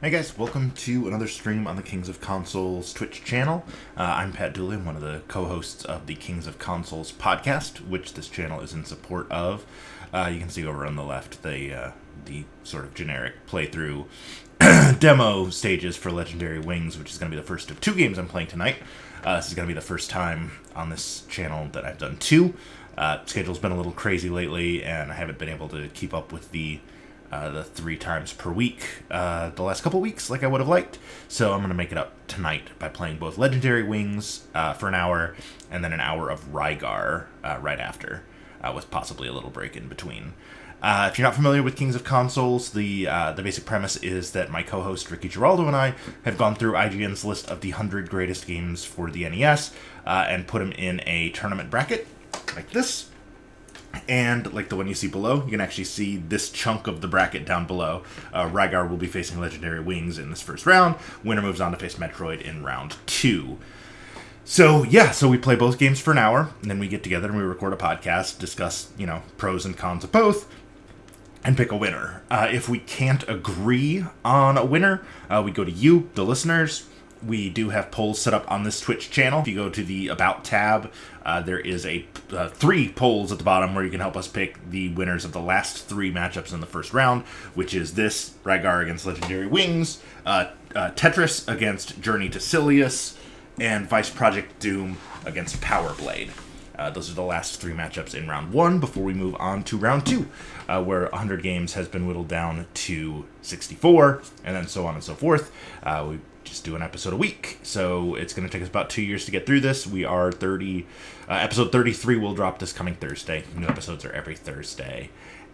Hey guys, welcome to another stream on the Kings of Consoles Twitch channel. I'm Pat Dooley, I'm one of the co-hosts of the Kings of Consoles podcast, which this channel is in support of. You can see over on the left the sort of generic playthrough demo stages for Legendary Wings, which is going to be the first of two games I'm playing tonight. This is going to be the first time on this channel that I've done two. Schedule's been a little crazy lately, and I haven't been able to keep up with the 3 times per week the last couple weeks like I would have liked. So I'm going to make it up tonight by playing both Legendary Wings for an hour and then an hour of Rygar right after, with possibly a little break in between. If you're not familiar with Kings of Consoles, the basic premise is that my co-host Ricky Giraldo and I have gone through IGN's list of the 100 greatest games for the NES and put them in a tournament bracket like this. And like the one you see below, you can actually see this chunk of the bracket down below. Rygar will be facing Legendary Wings in this first round. Winner moves on to face Metroid in round 2. So yeah, so we play both games for an hour, and then we get together and we record a podcast, discuss, pros and cons of both, and pick a winner. If we can't agree on a winner, we go to you, the listeners. We do have polls set up on this Twitch channel. If you go to the About tab, there is 3 polls at the bottom where you can help us pick the winners of the last 3 matchups in the first round, which is this, Rygar against Legendary Wings, Tetris against Journey to Silius, and Vice Project Doom against Power Blade. Those are the last 3 matchups in round 1 before we move on to round 2, where 100 games has been whittled down to 64, and then so on and so forth. We just do an episode a week, so it's going to take us about 2 years to get through this. We are episode 33 will drop this coming Thursday. New episodes are every Thursday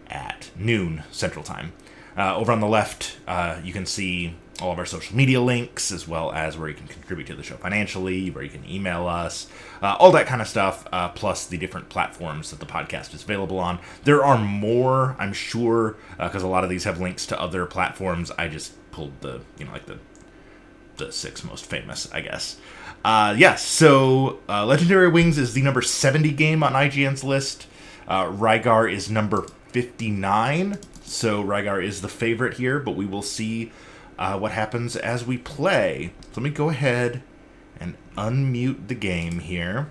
at noon Central Time. Over on the left, you can see all of our social media links, as well as where you can contribute to the show financially, where you can email us, all that kind of stuff, plus the different platforms that the podcast is available on. There are more, I'm sure, because a lot of these have links to other platforms. I just pulled the 6 most famous, I guess. So Legendary Wings is the number 70 game on IGN's list. Rygar is number 59, so Rygar is the favorite here, but we will see what happens as we play. So let me go ahead and unmute the game here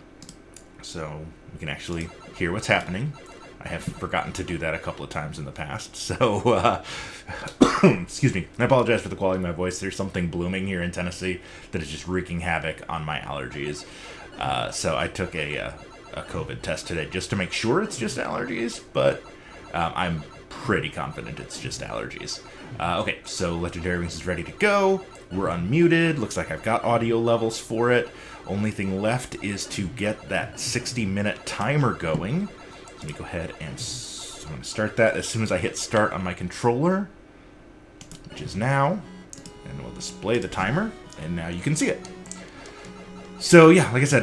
so we can actually hear what's happening. I have forgotten to do that a couple of times in the past, so excuse me. I apologize for the quality of my voice. There's something blooming here in Tennessee that is just wreaking havoc on my allergies. So I took a COVID test today just to make sure it's just allergies, but I'm pretty confident it's just allergies. Okay, so Legendary Wings is ready to go. We're unmuted. Looks like I've got audio levels for it. Only thing left is to get that 60-minute timer going. Let me go ahead and I'm going to start that as soon as I hit start on my controller, which is now, and we'll display the timer, and now you can see it. So yeah, like I said,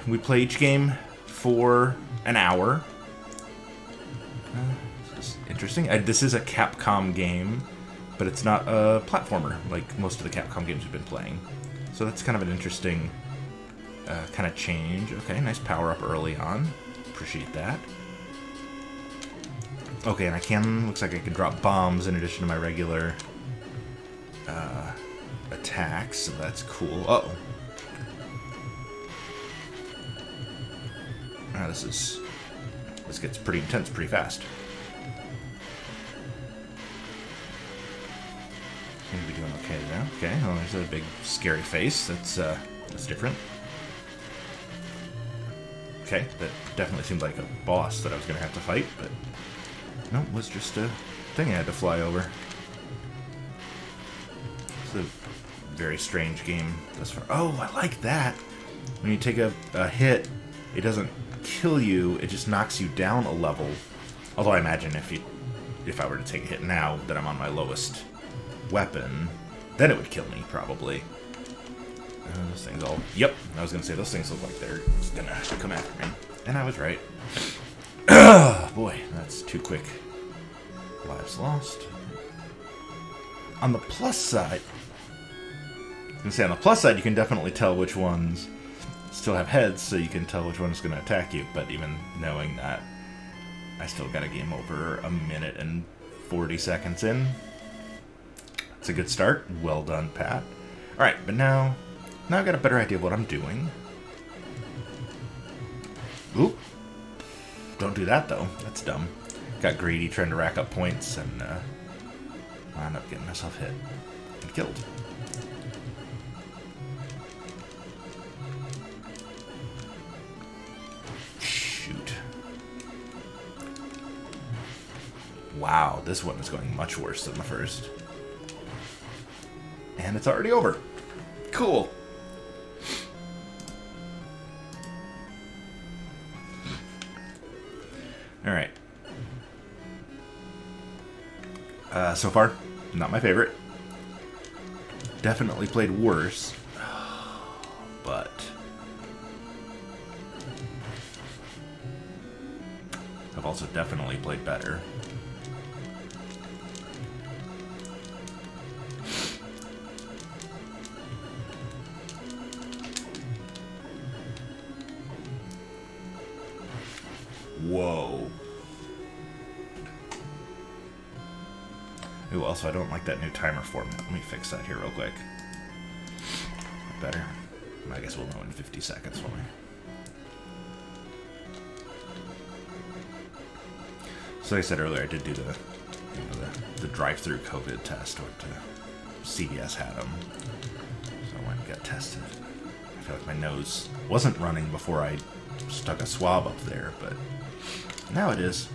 we play each game for an hour. This is interesting. This is a Capcom game, but it's not a platformer like most of the Capcom games we've been playing. So that's kind of an interesting kind of change. Okay, nice power up early on. Appreciate that. Okay, and looks like I can drop bombs in addition to my regular attacks, so that's cool. Uh-oh. This gets pretty intense pretty fast. Seems to be doing okay there. Okay, well, there's a big scary face. That's different. Okay, that definitely seemed like a boss that I was going to have to fight, but no, it was just a thing I had to fly over. It's a very strange game thus far. Oh, I like that. When you take a hit, it doesn't kill you, it just knocks you down a level. Although I imagine if I were to take a hit now that I'm on my lowest weapon, then it would kill me, probably. Those things all... Yep, I was going to say, those things look like they're going to come after me. And I was right. Boy, that's too quick. Lives lost. On the plus side... I was going to say, on the plus side, you can definitely tell which ones still have heads, so you can tell which one's going to attack you. But even knowing that, I still got a game over a minute and 40 seconds in. It's a good start. Well done, Pat. Alright, but now I've got a better idea of what I'm doing. Oop. Don't do that, though. That's dumb. Got greedy trying to rack up points and wound up getting myself hit and killed. Shoot. Wow, this one is going much worse than the first. And it's already over. Cool. Alright. So far, not my favorite. Definitely played worse. But I've also definitely played better. Whoa. Ooh, also I don't like that new timer format. Let me fix that here real quick. Better. I guess we'll know in 50 seconds, won't we? So like I said earlier, I did do the drive-through COVID test, what CVS had them. So I went and got tested. I feel like my nose wasn't running before I stuck a swab up there, but now it is.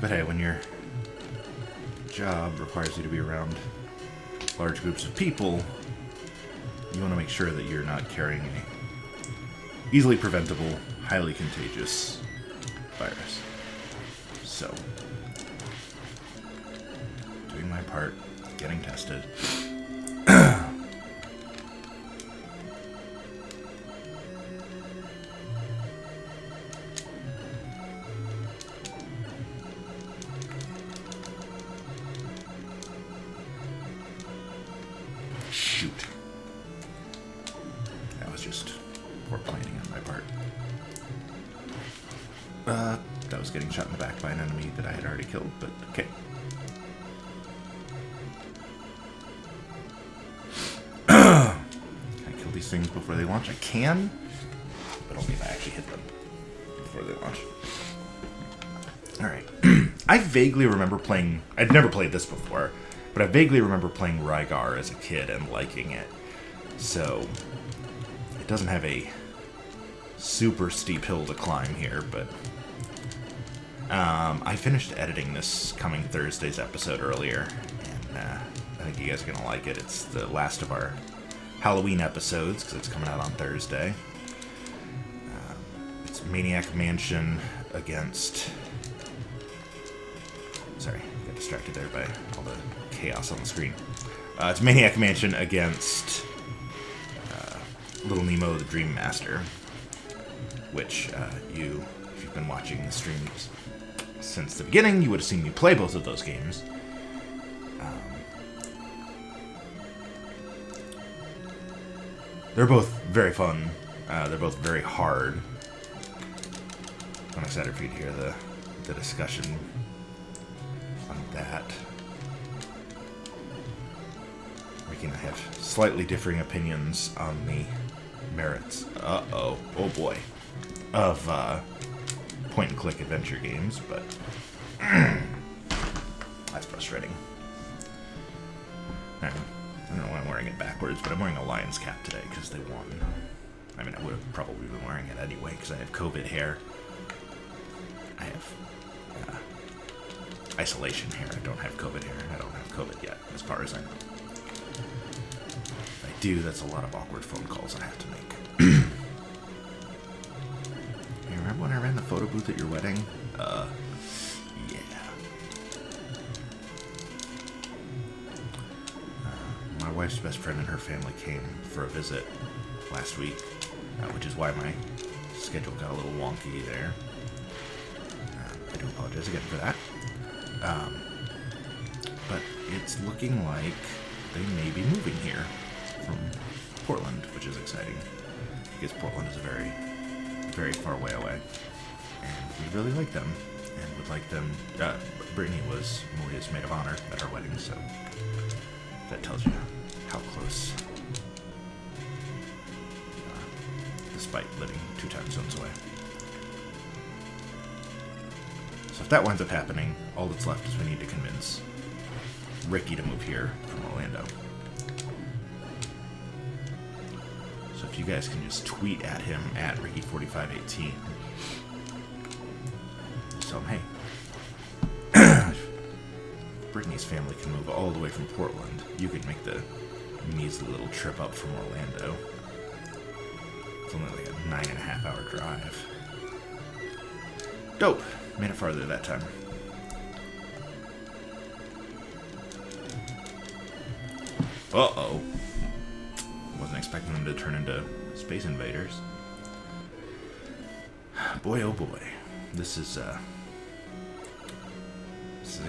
But hey, when your job requires you to be around large groups of people, you want to make sure that you're not carrying a easily preventable, highly contagious virus. So, doing my part, getting tested. Shoot. That was just poor planning on my part. That was getting shot in the back by an enemy that I had already killed, but okay. Can I kill these things before they launch? I can, but only if I actually hit them before they launch. Alright. I vaguely remember playing... I'd never played this before, but I vaguely remember playing Rygar as a kid and liking it. So, it doesn't have a super steep hill to climb here, but... I finished editing this coming Thursday's episode earlier, and I think you guys are going to like it. It's the last of our Halloween episodes, because it's coming out on Thursday. It's Maniac Mansion against... Sorry, I got distracted there by all the chaos on the screen. It's Maniac Mansion against Little Nemo the Dream Master, which if you've been watching the streams since the beginning, you would have seen me play both of those games. They're both very fun. They're both very hard. I'm excited for you to hear the discussion on that. Ricky and I have slightly differing opinions on the merits, oh boy, of point-and-click adventure games, but that's frustrating. I don't know why I'm wearing it backwards, but I'm wearing a lion's cap today because they won. I mean, I would have probably been wearing it anyway because I have COVID hair. I have isolation hair. I don't have COVID hair. I don't have COVID yet, as far as I know. If I do, that's a lot of awkward phone calls I have to make. You remember when I ran the photo booth at your wedding? Yeah. My wife's best friend and her family came for a visit last week, which is why my schedule got a little wonky there. I do apologize again for that. But it's looking like they may be moving here from Portland, which is exciting, because Portland is a very, very far way away. And we really like them and would like them. Brittany was Maria's maid of honor at our wedding, so that tells you how close. Despite living 2 time zones away. So if that winds up happening, all that's left is we need to convince Ricky to move here from Orlando. So if you guys can just tweet at him at Ricky4518. Tell him, hey, Brittany's family can move all the way from Portland. You can make the measly little trip up from Orlando. It's only like a 9.5 hour drive. Dope. Made it farther that time. Uh-oh. Wasn't expecting them to turn into Space Invaders. Boy, oh boy. This is a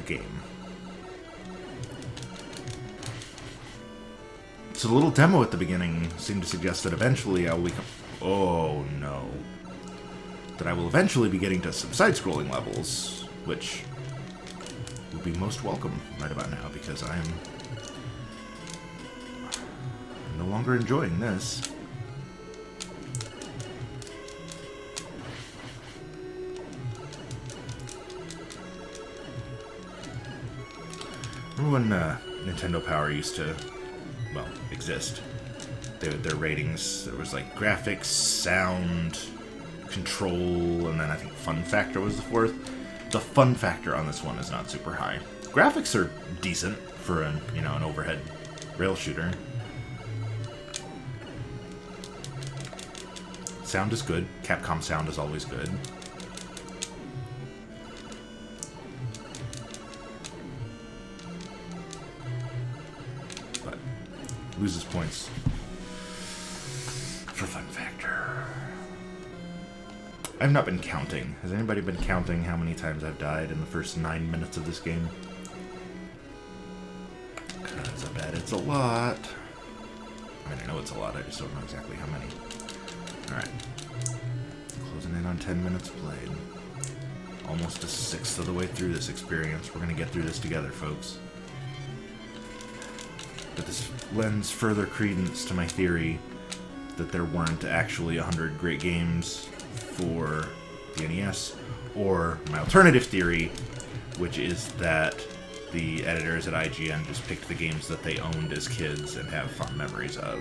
game. So the little demo at the beginning seemed to suggest that eventually I will become... Oh, no. That I will eventually be getting to some side-scrolling levels, which would be most welcome right about now, because I am no longer enjoying this. Remember when Nintendo Power used to, well, exist? Their ratings, there was like graphics, sound, control, and then I think fun factor was the 4th. The fun factor on this one is not super high. Graphics are decent for an overhead rail shooter. Sound is good. Capcom sound is always good. But loses points for fun factor. I've not been counting. Has anybody been counting how many times I've died in the first 9 minutes of this game? Because I bet it's a lot. I mean, I know it's a lot, I just don't know exactly how many. Alright. Closing in on 10 minutes played. Almost a 1/6 of the way through this experience. We're going to get through this together, folks. But this lends further credence to my theory that there weren't actually 100 great games for the NES, or my alternative theory, which is that the editors at IGN just picked the games that they owned as kids and have fond memories of.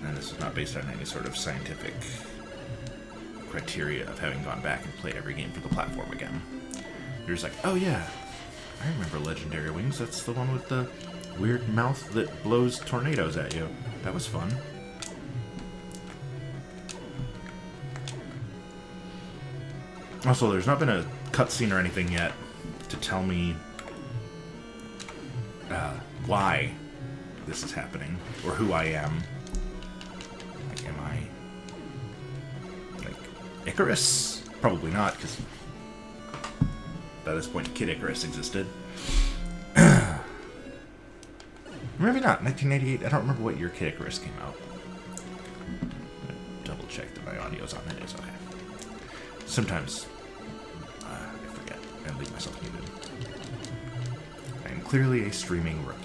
And this is not based on any sort of scientific criteria of having gone back and played every game for the platform again. You're just like, oh yeah, I remember Legendary Wings. That's the one with the weird mouth that blows tornadoes at you. That was fun. Also, there's not been a cutscene or anything yet to tell me why this is happening, or who I am. Like, am I like Icarus? Probably not, because by this point, Kid Icarus existed. Maybe not. 1988. I don't remember what year Kid Icarus came out. Double check that my audio's on. It is okay. Sometimes I forget and leave myself muted. I am clearly a streaming rookie.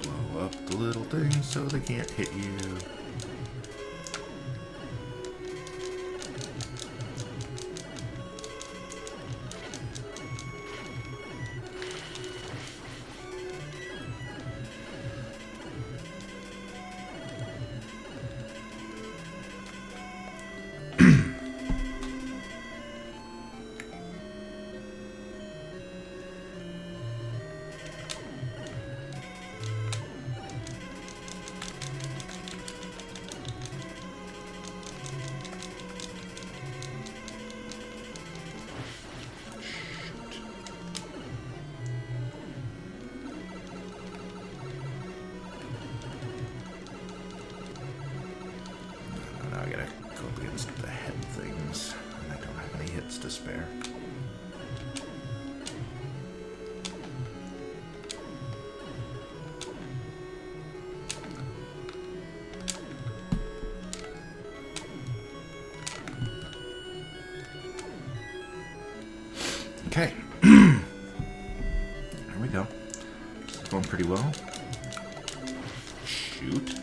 Blow up the little things so they can't hit you. Okay. There we go. It's going pretty well. Shoot.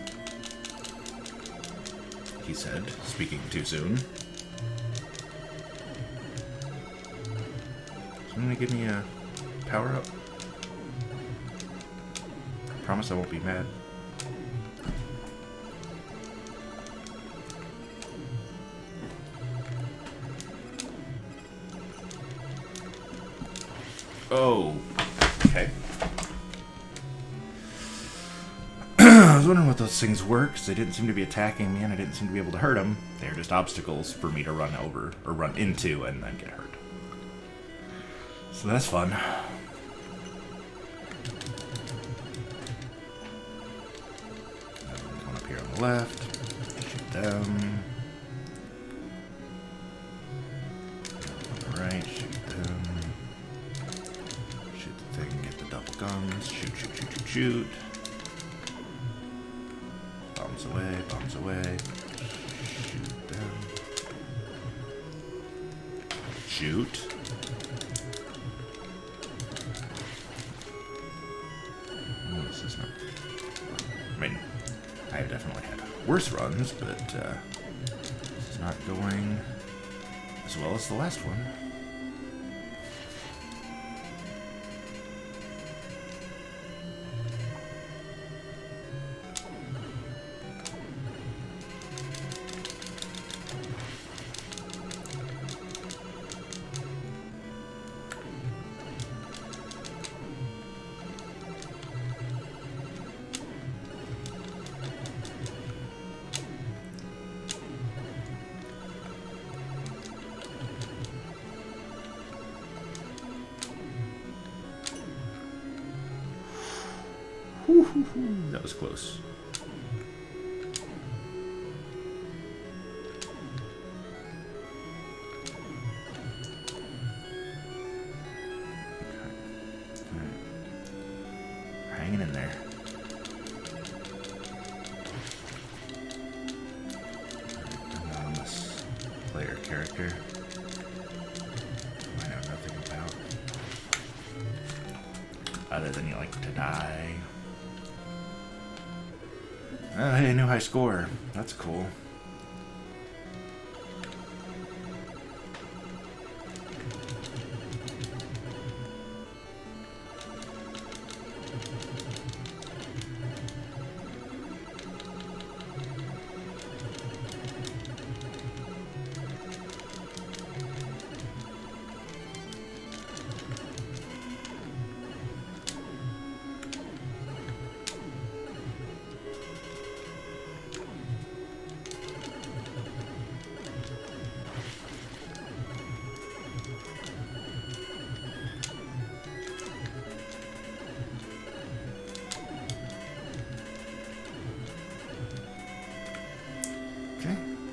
He said, speaking too soon. Someone give me a power up? I promise I won't be mad. Oh, okay. I was wondering what those things were, because they didn't seem to be attacking me, and I didn't seem to be able to hurt them. They're just obstacles for me to run over, or run into, and then get hurt. So that's fun. Going up here on the left, shoot them. On the right, shoot them. Shoot the thing, get the double guns. Shoot, shoot, shoot, shoot, shoot. Bombs away, bombs away. Shoot them. Shoot. This is not... I mean, I have definitely had worse runs, but this is not going as well as the last one. That was close. Hanging in there. Anonymous player character. I know nothing about. Other than you like to die. Oh, hey, new high score. That's cool.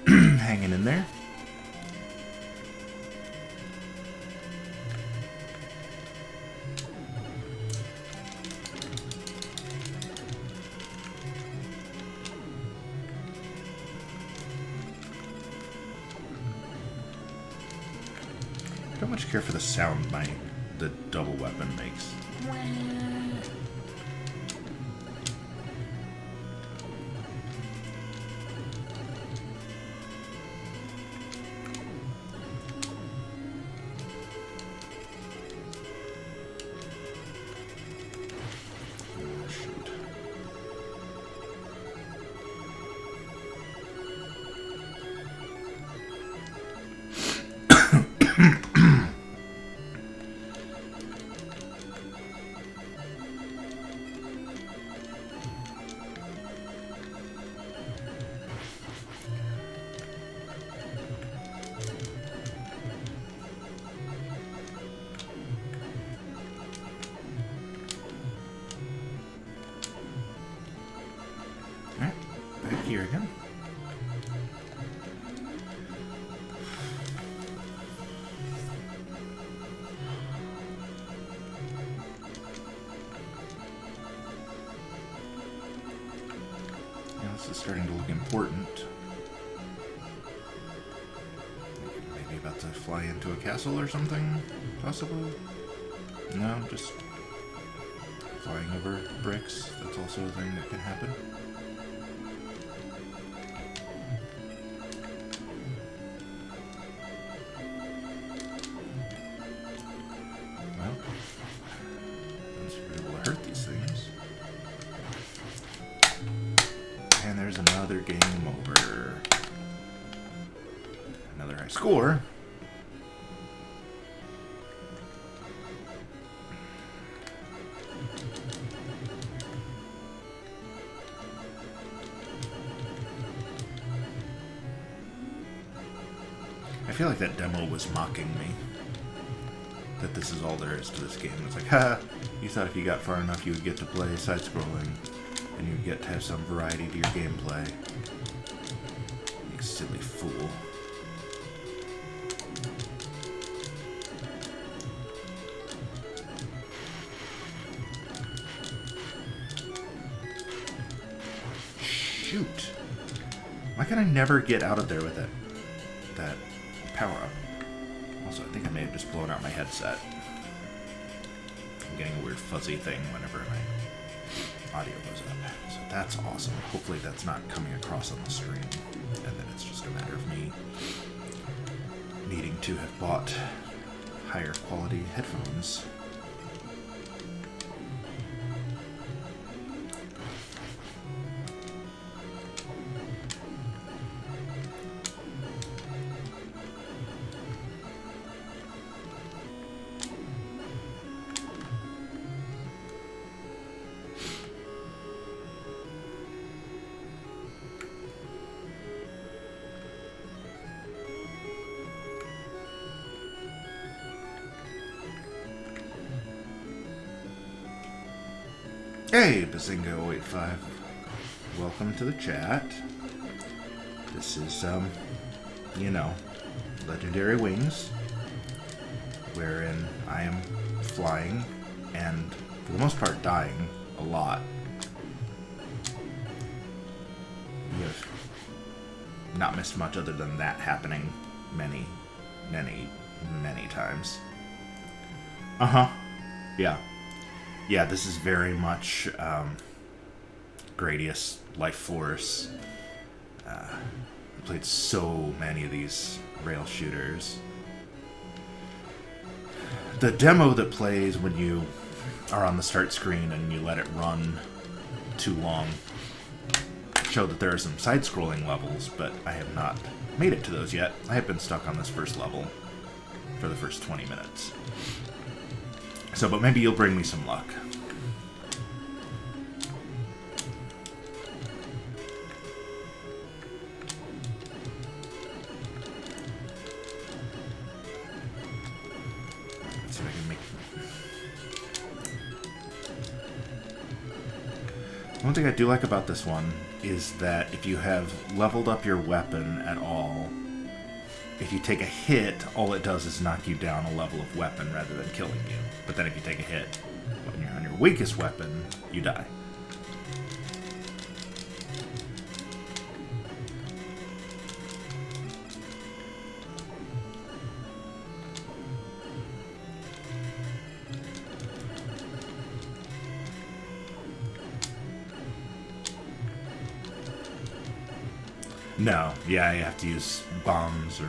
Hanging in there. I don't much care for the sound the double weapon makes. Back here again. Yeah, this is starting to look important. Maybe about to fly into a castle or something, possibly? No, just flying over bricks. That's also a thing that can happen. Well, let's be able to hurt these things. And there's another game over. Another high score. I feel like that demo was mocking me. That this is all there is to this game. It's like, ha! You thought if you got far enough you would get to play side-scrolling. And you'd get to have some variety to your gameplay. You silly fool. Shoot! Why can I never get out of there with that power-up? Also, I think I may have just blown out my headset. I'm getting a weird fuzzy thing whenever my audio goes up. So that's awesome. Hopefully that's not coming across on the stream. And then it's just a matter of me needing to have bought higher quality headphones. Hey, Bazinga085. Welcome to the chat. This is, you know, Legendary Wings, wherein I am flying and, for the most part, dying a lot. You have not missed much other than that happening many, many, many times. Uh-huh. Yeah. Yeah, this is very much Gradius Life Force. I played so many of these rail shooters. The demo that plays when you are on the start screen and you let it run too long showed that there are some side-scrolling levels, but I have not made it to those yet. I have been stuck on this first level for the first 20 minutes. So, but maybe you'll bring me some luck. Let's see if I can make... One thing I do like about this one is that if you have leveled up your weapon at all, if you take a hit, all it does is knock you down a level of weapon rather than killing you. But then if you take a hit when you're on your weakest weapon, you die. No, yeah, I have to use bombs or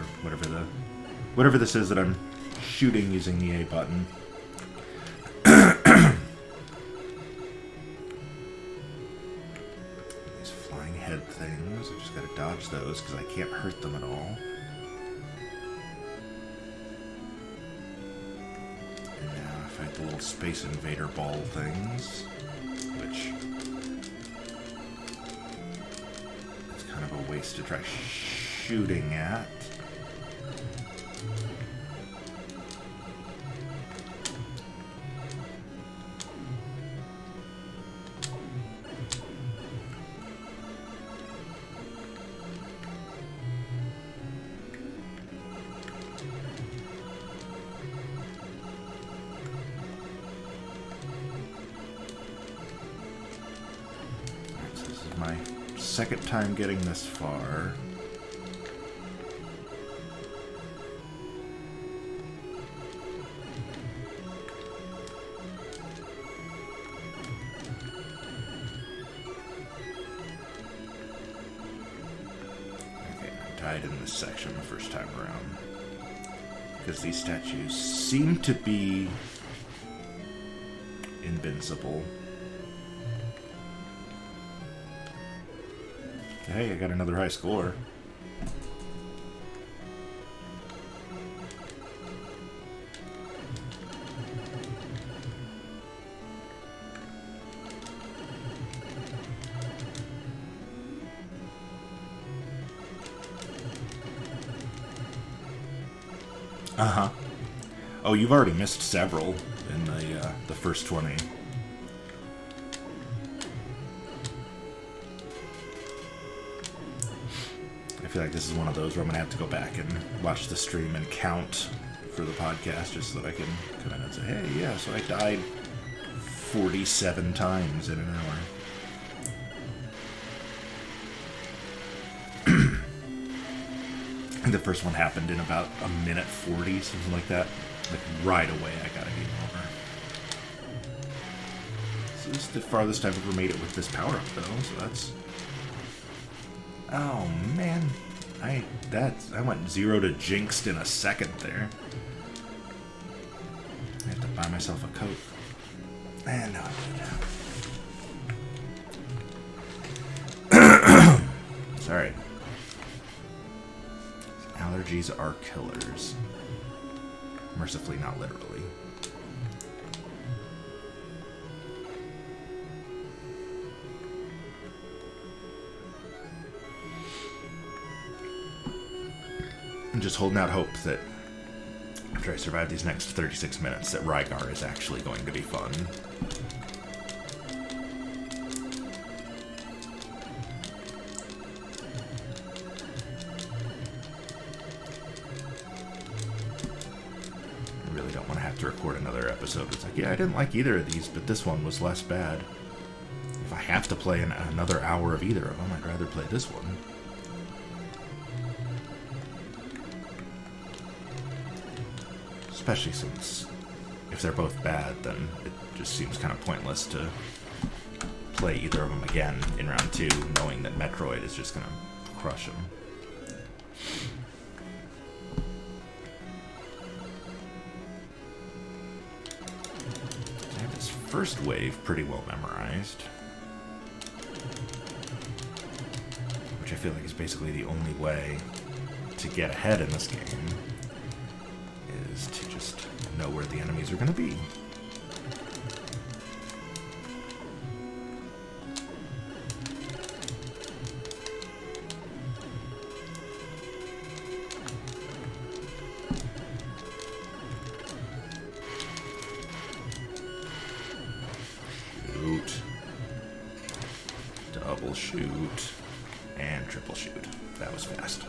whatever this is that I'm shooting using the A button. These flying head things, I just gotta dodge those because I can't hurt them at all. And now I fight the little Space Invader ball things, which... kind of a waste to try shooting at. Alright, so this is my second time getting this far. died in this section the first time around. Because these statues seem to be invincible. Hey, I got another high score. Uh-huh. Oh, you've already missed several in the first 20. I feel like this is one of those where I'm going to have to go back and watch the stream and count for the podcast just so that I can come in and say, hey, yeah, so I died 47 times in an hour. The first one happened in about a minute 40, something like that. Like right away, I got a game over. So this is the farthest I've ever made it with this power-up, though. So that's. Oh man, I went 0 to jinxed in a second there. I have to buy myself a coat. And no, I'm good now. Sorry. Allergies are killers. Mercifully, not literally. I'm just holding out hope that after I survive these next 36 minutes that Rygar is actually going to be fun. To record another episode. It's like, yeah, I didn't like either of these, but this one was less bad. If I have to play another hour of either of them, I'd rather play this one. Especially since if they're both bad, then it just seems kind of pointless to play either of them again in round 2, knowing that Metroid is just going to crush them. First wave pretty well memorized, which I feel like is basically the only way to get ahead in this game, is to just know where the enemies are going to be. Shoot and triple shoot. That was fast.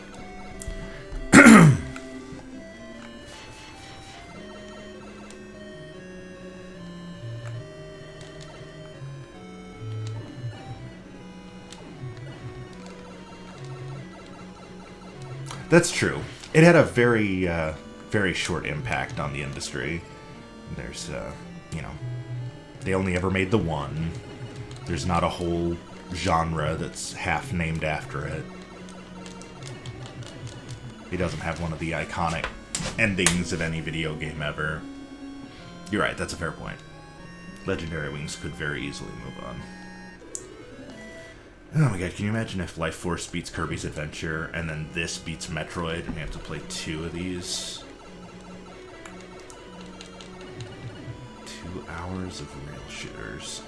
That's true. It had a very, very short impact on the industry. There's, they only ever made the one. There's not a whole genre that's half named after it. He doesn't have one of the iconic endings of any video game ever. You're right, that's a fair point. Legendary Wings could very easily move on. Oh my god, can you imagine if Life Force beats Kirby's Adventure, and then this beats Metroid, and we have to play 2 of these? 2 hours of rail shooters.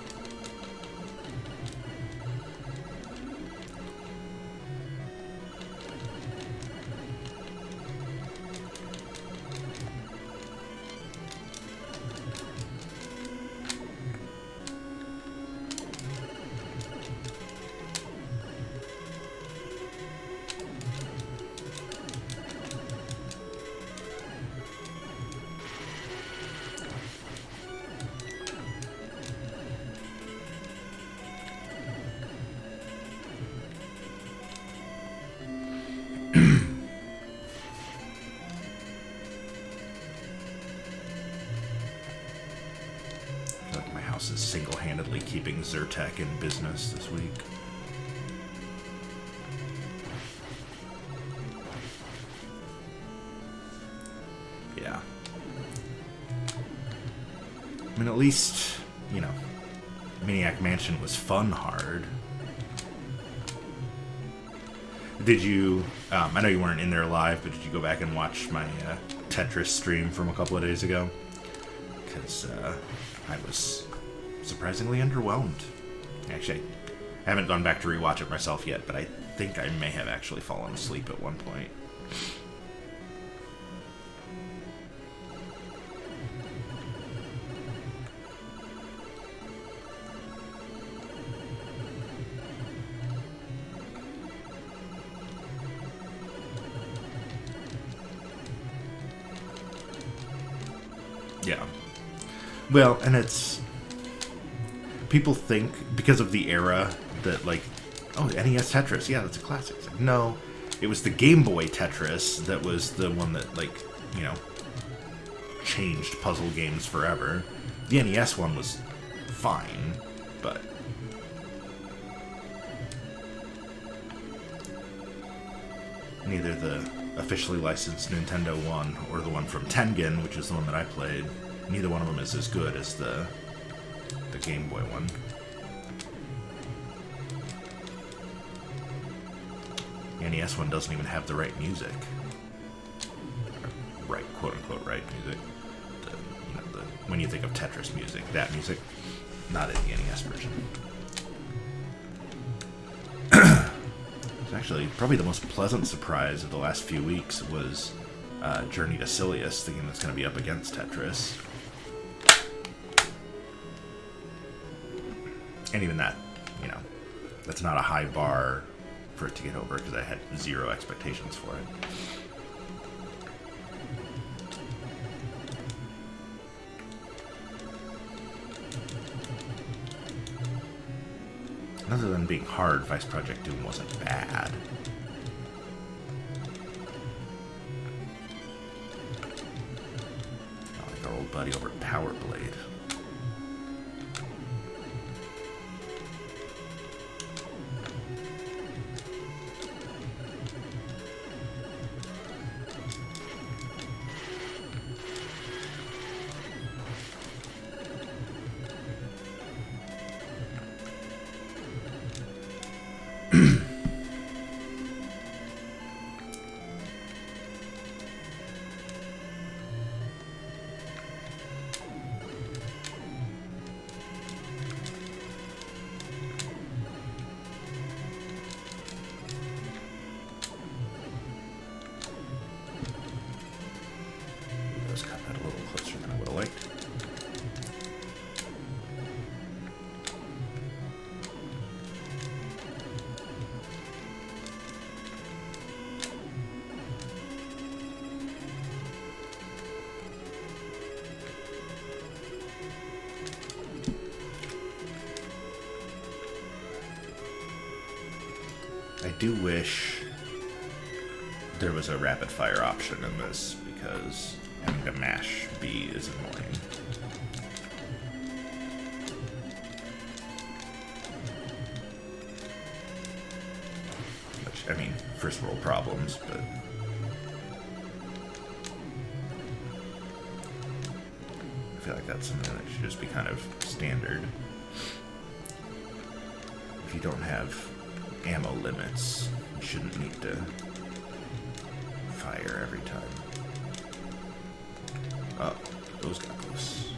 Is single-handedly keeping Zyrtec in business this week. I mean, at least, you know, Maniac Mansion was fun hard. Did you, I know you weren't in there live, but did you go back and watch my Tetris stream from a couple of days ago? Because I was surprisingly underwhelmed. Actually, I haven't gone back to rewatch it myself yet, but I think I may have actually fallen asleep at one point. Yeah. Well, and it's... People think, because of the era, that, like, oh, NES Tetris, yeah, that's a classic. It's like, no, it was the Game Boy Tetris that was the one that, like, you know, changed puzzle games forever. The NES one was fine, but... neither the officially licensed Nintendo one or the one from Tengen, which is the one that I played, neither one of them is as good as the Game Boy one. The NES one doesn't even have the right music. Right, quote-unquote right music. When you think of Tetris music, that music, not in the NES version. Actually, probably the most pleasant surprise of the last few weeks was Journey to Silius, thinking that's going to be up against Tetris. And even that, you know, that's not a high bar for it to get over, because I had zero expectations for it. Other than being hard, Vice Project Doom wasn't bad. Not like our old buddy over at Power Blade. I do wish there was a rapid fire option in this, because having to mash B is annoying. Which, I mean, first world problems, but... I feel like that's something that should just be kind of standard. If you don't have ammo limits, you shouldn't need to fire every time. Oh, those got close.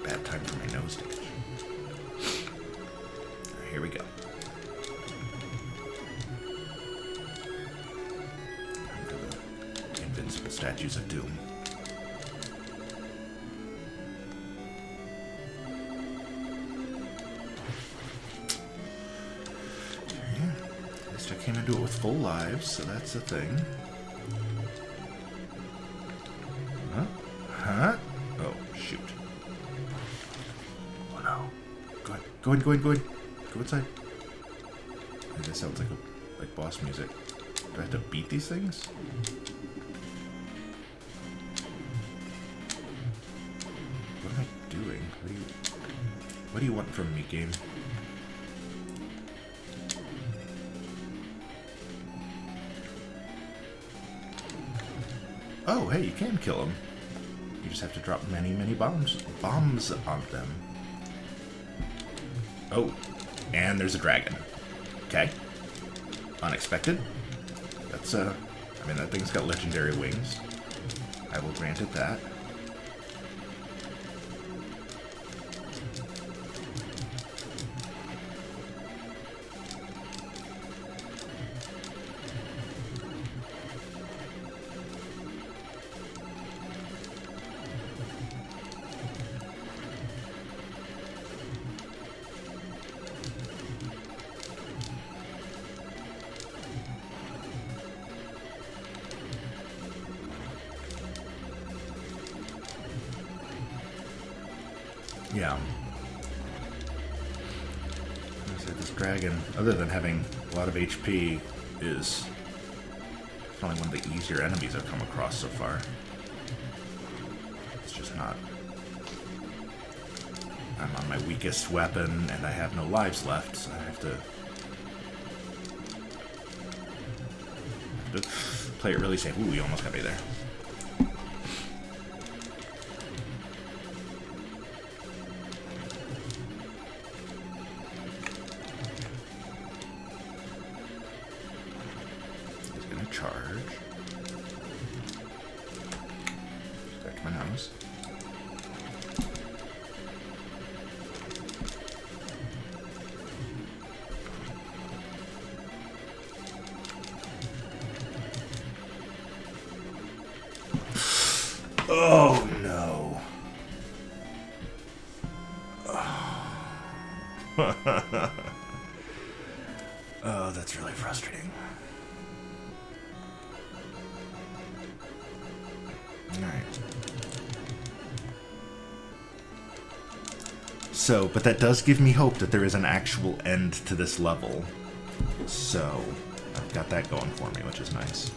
Bad time for my nose to itch. Alright, here we go. Time for the invincible statues of doom. I came into it with full lives, so that's a thing. Huh? Huh? Oh, shoot. Oh no. Go ahead. Go in, go in, go in. Go inside. I think that sounds like boss music. Do I have to beat these things? What am I doing? What do you want from me, game? Oh, hey, you can kill him. You just have to drop many, many bombs on them. Oh, and there's a dragon. Okay. Unexpected. That's, I mean, that thing's got legendary wings. I will grant it that. Yeah. This dragon, other than having a lot of HP, is probably one of the easier enemies I've come across so far. It's just not... I'm on my weakest weapon, and I have no lives left, so I have to play it really safe. Ooh, you almost got me there. Charge. Back to my nose. Oh no. Oh, that's really frustrating. Alright. So, but that does give me hope that there is an actual end to this level. So, I've got that going for me, which is nice.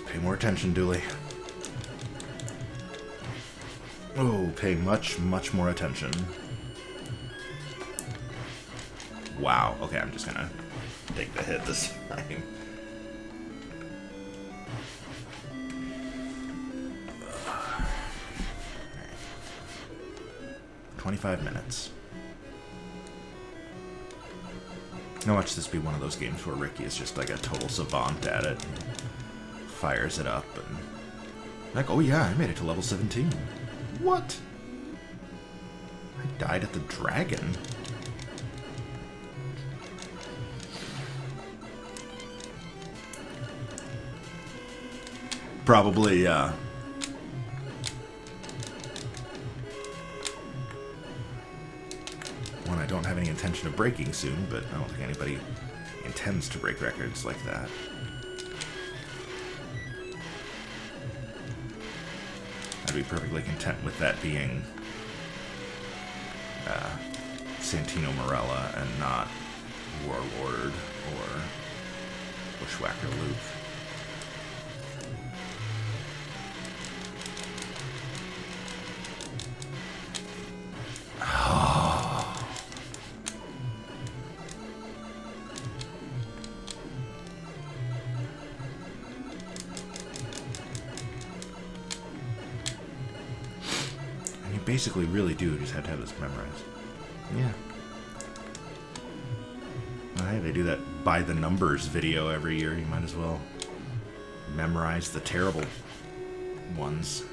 Pay more attention, Dooley. Oh, pay much, much more attention. Wow. Okay, I'm just gonna take the hit this time. 25 minutes. Now watch this be one of those games where Ricky is just like a total savant at it. Fires it up and... like, oh yeah, I made it to level 17. What? I died at the dragon. Probably, one I don't have any intention of breaking soon, but I don't think anybody intends to break records like that. I'd be perfectly content with that being Santino Morella and not Warlord or Bushwhacker Luke. Basically really do just have to have this memorized. Yeah. Well, hey, they do that by the numbers video every year. You might as well memorize the terrible ones.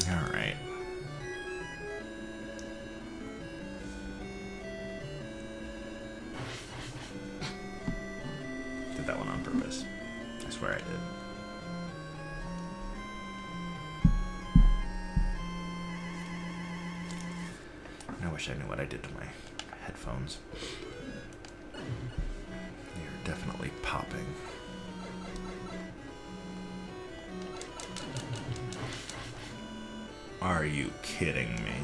Alright. Did that one on purpose. I swear I did. I wish I knew what I did to my headphones. They are definitely popping. Are you kidding me?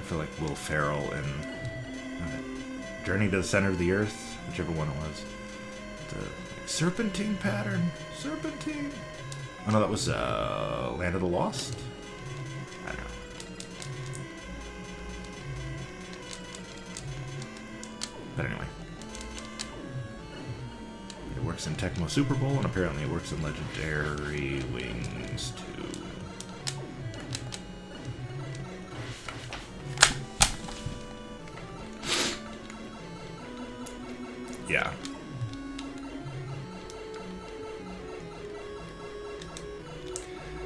feel like Will Ferrell in Journey to the Center of the Earth, whichever one it was. The serpentine pattern. Serpentine. Oh no, that was Land of the Lost? I don't know. But anyway. It works in Tecmo Super Bowl, and apparently it works in Legendary Wings too. Yeah.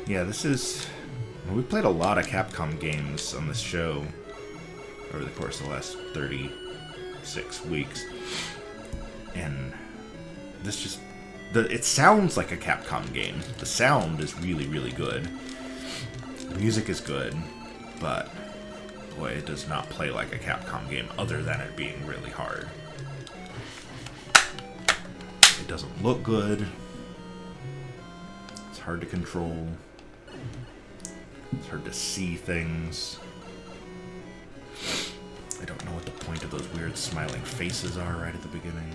Yeah, this is... We played a lot of Capcom games on this show over the course of the last 36 weeks. And this just... It sounds like a Capcom game. The sound is really, really good. The music is good, but boy, it does not play like a Capcom game other than it being really hard. It doesn't look good. It's hard to control. It's hard to see things. I don't know what the point of those weird smiling faces are right at the beginning.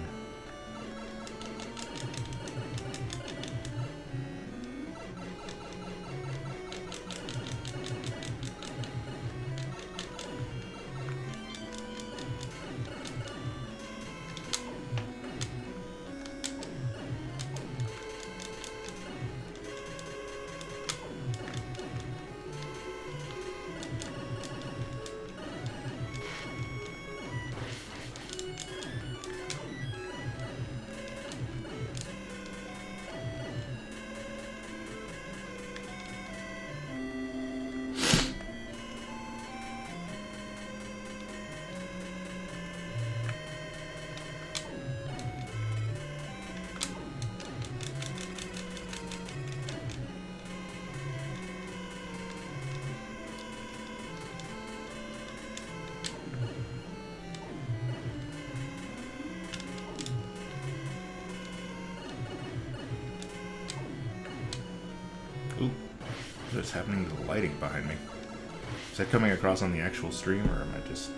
Ooh, what's happening to the lighting behind me? Is that coming across on the actual stream, or am I just...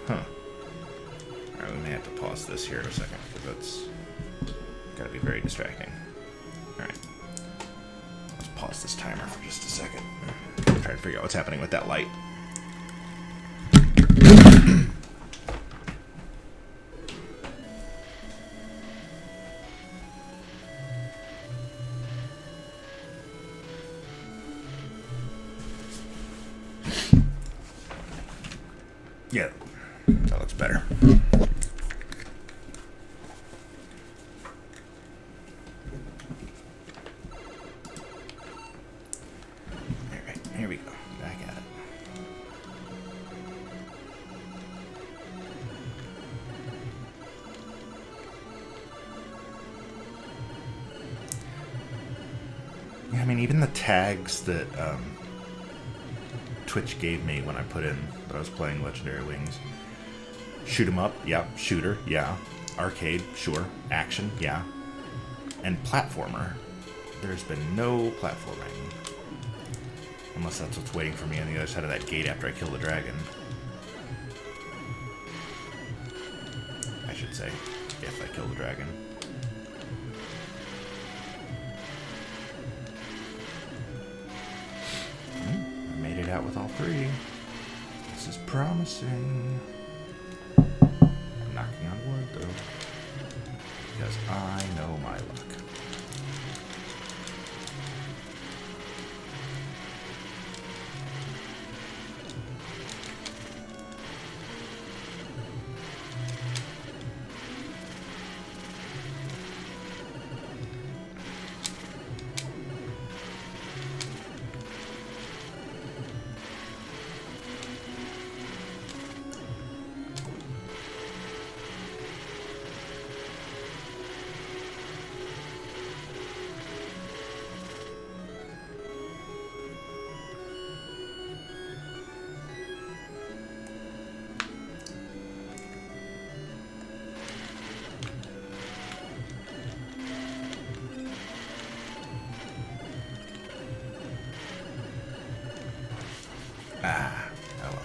Huh. Alright, we may have to pause this here in a second, because that's gotta be very distracting. Alright. Let's pause this timer for just a second. Try to figure out what's happening with that light. Yeah, that looks better. Alright, here we go. Back at it. Yeah, I mean, even the tags that Twitch gave me when I put in that I was playing Legendary Wings. Shoot 'em up, yeah. Shooter, yeah. Arcade, sure. Action, yeah. And platformer. There's been no platforming. Unless that's what's waiting for me on the other side of that gate after I kill the dragon. I should say, if I kill the dragon. I made it out with all three. This is promising. I'm knocking on wood, though, because I know my luck. Ah, oh well.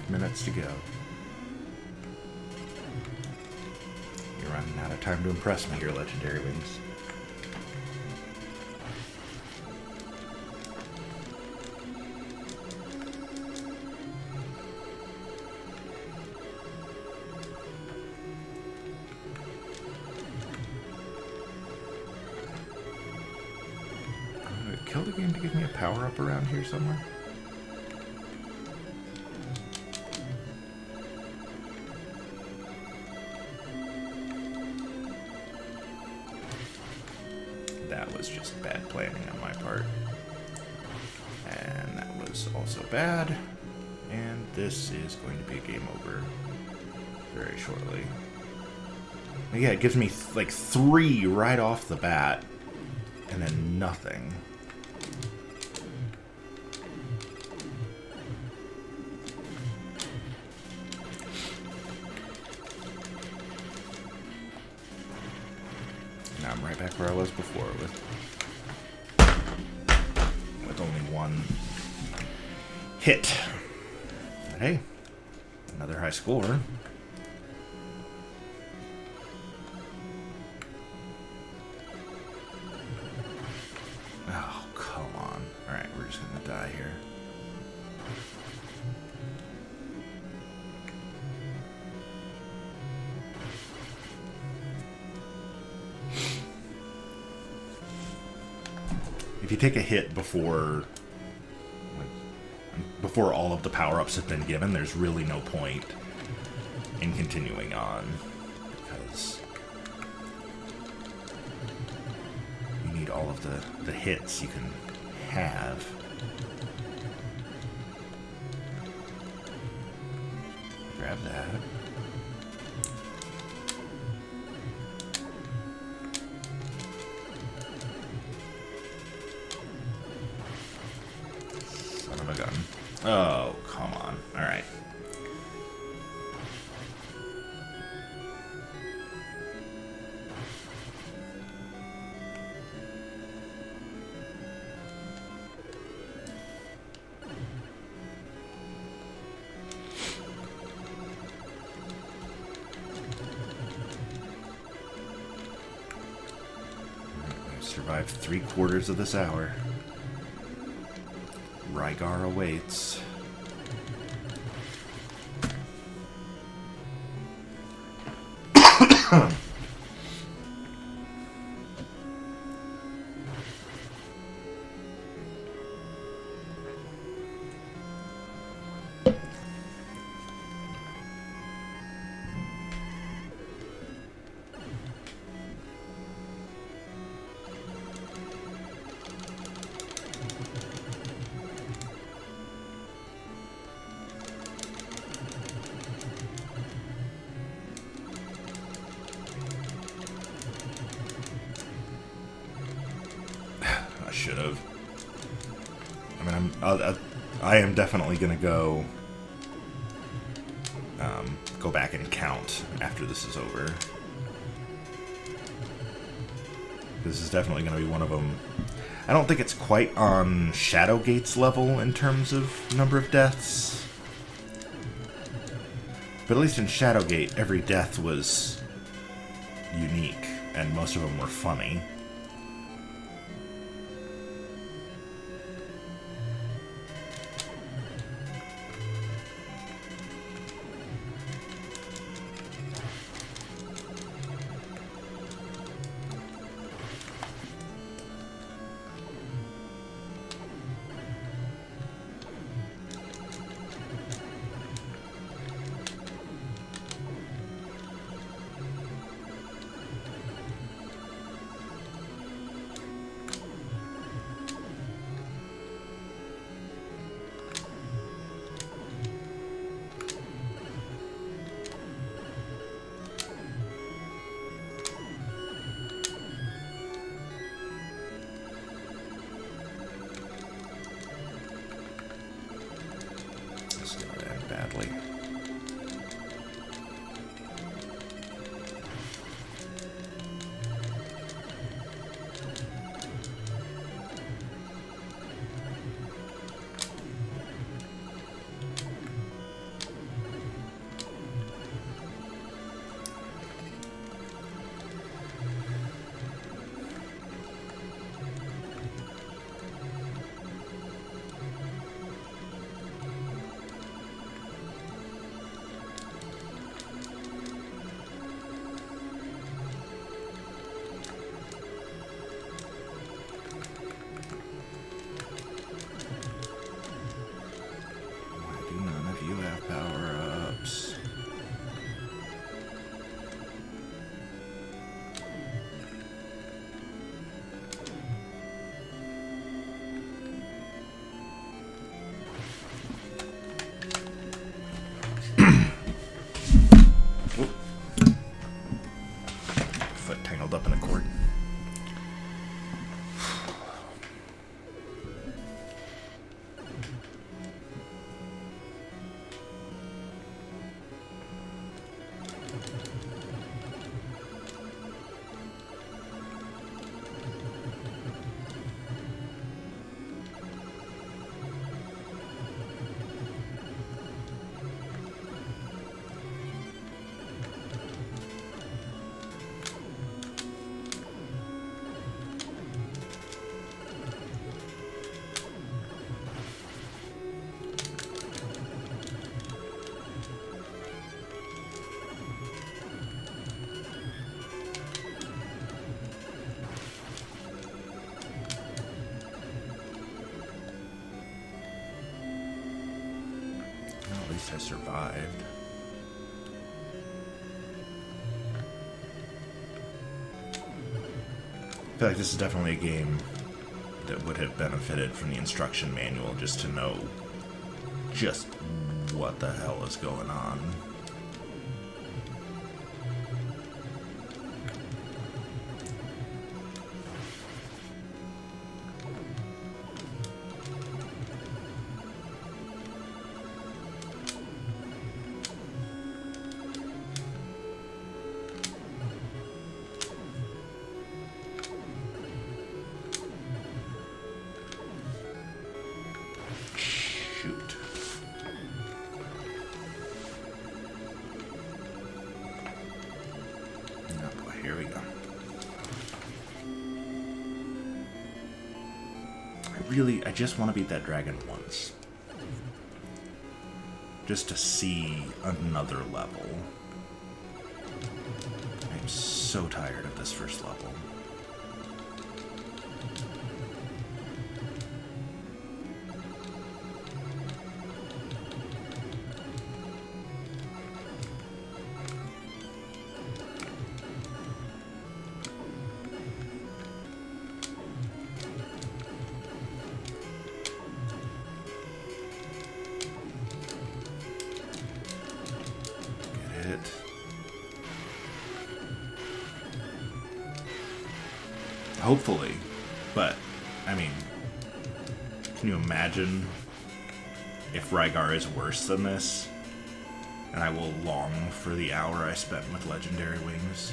Minutes to go. You're running out of time to impress me, your Legendary Wings. Kill the game to give me a power-up around here somewhere? That was just bad planning on my part. And that was also bad. And this is going to be a game over very shortly. Yeah, it gives me like 3 right off the bat, and then nothing. Now I'm right back where I was before with only 1 hit. But hey, another high score. Oh, come on. Alright, we're just gonna die here. If you take a hit before all of the power-ups have been given, there's really no point in continuing on, because you need all of the hits you can have. Grab that. Son of a gun. Oh, come on. Alright. Survived 3/4 of this hour. Rygar awaits. Should have. I mean, I am definitely gonna go back and count after this is over. This is definitely gonna be one of them. I don't think it's quite on Shadowgate's level in terms of number of deaths, but at least in Shadowgate, every death was unique, and most of them were funny. Badly. At least I survived. I feel like this is definitely a game that would have benefited from the instruction manual just to know just what the hell is going on. Shoot. Oh boy, here we go. I just want to beat that dragon once. Just to see another level. I'm so tired of this first level. Hopefully, but I mean, can you imagine if Rygar is worse than this? And I will long for the hour I spent with Legendary Wings.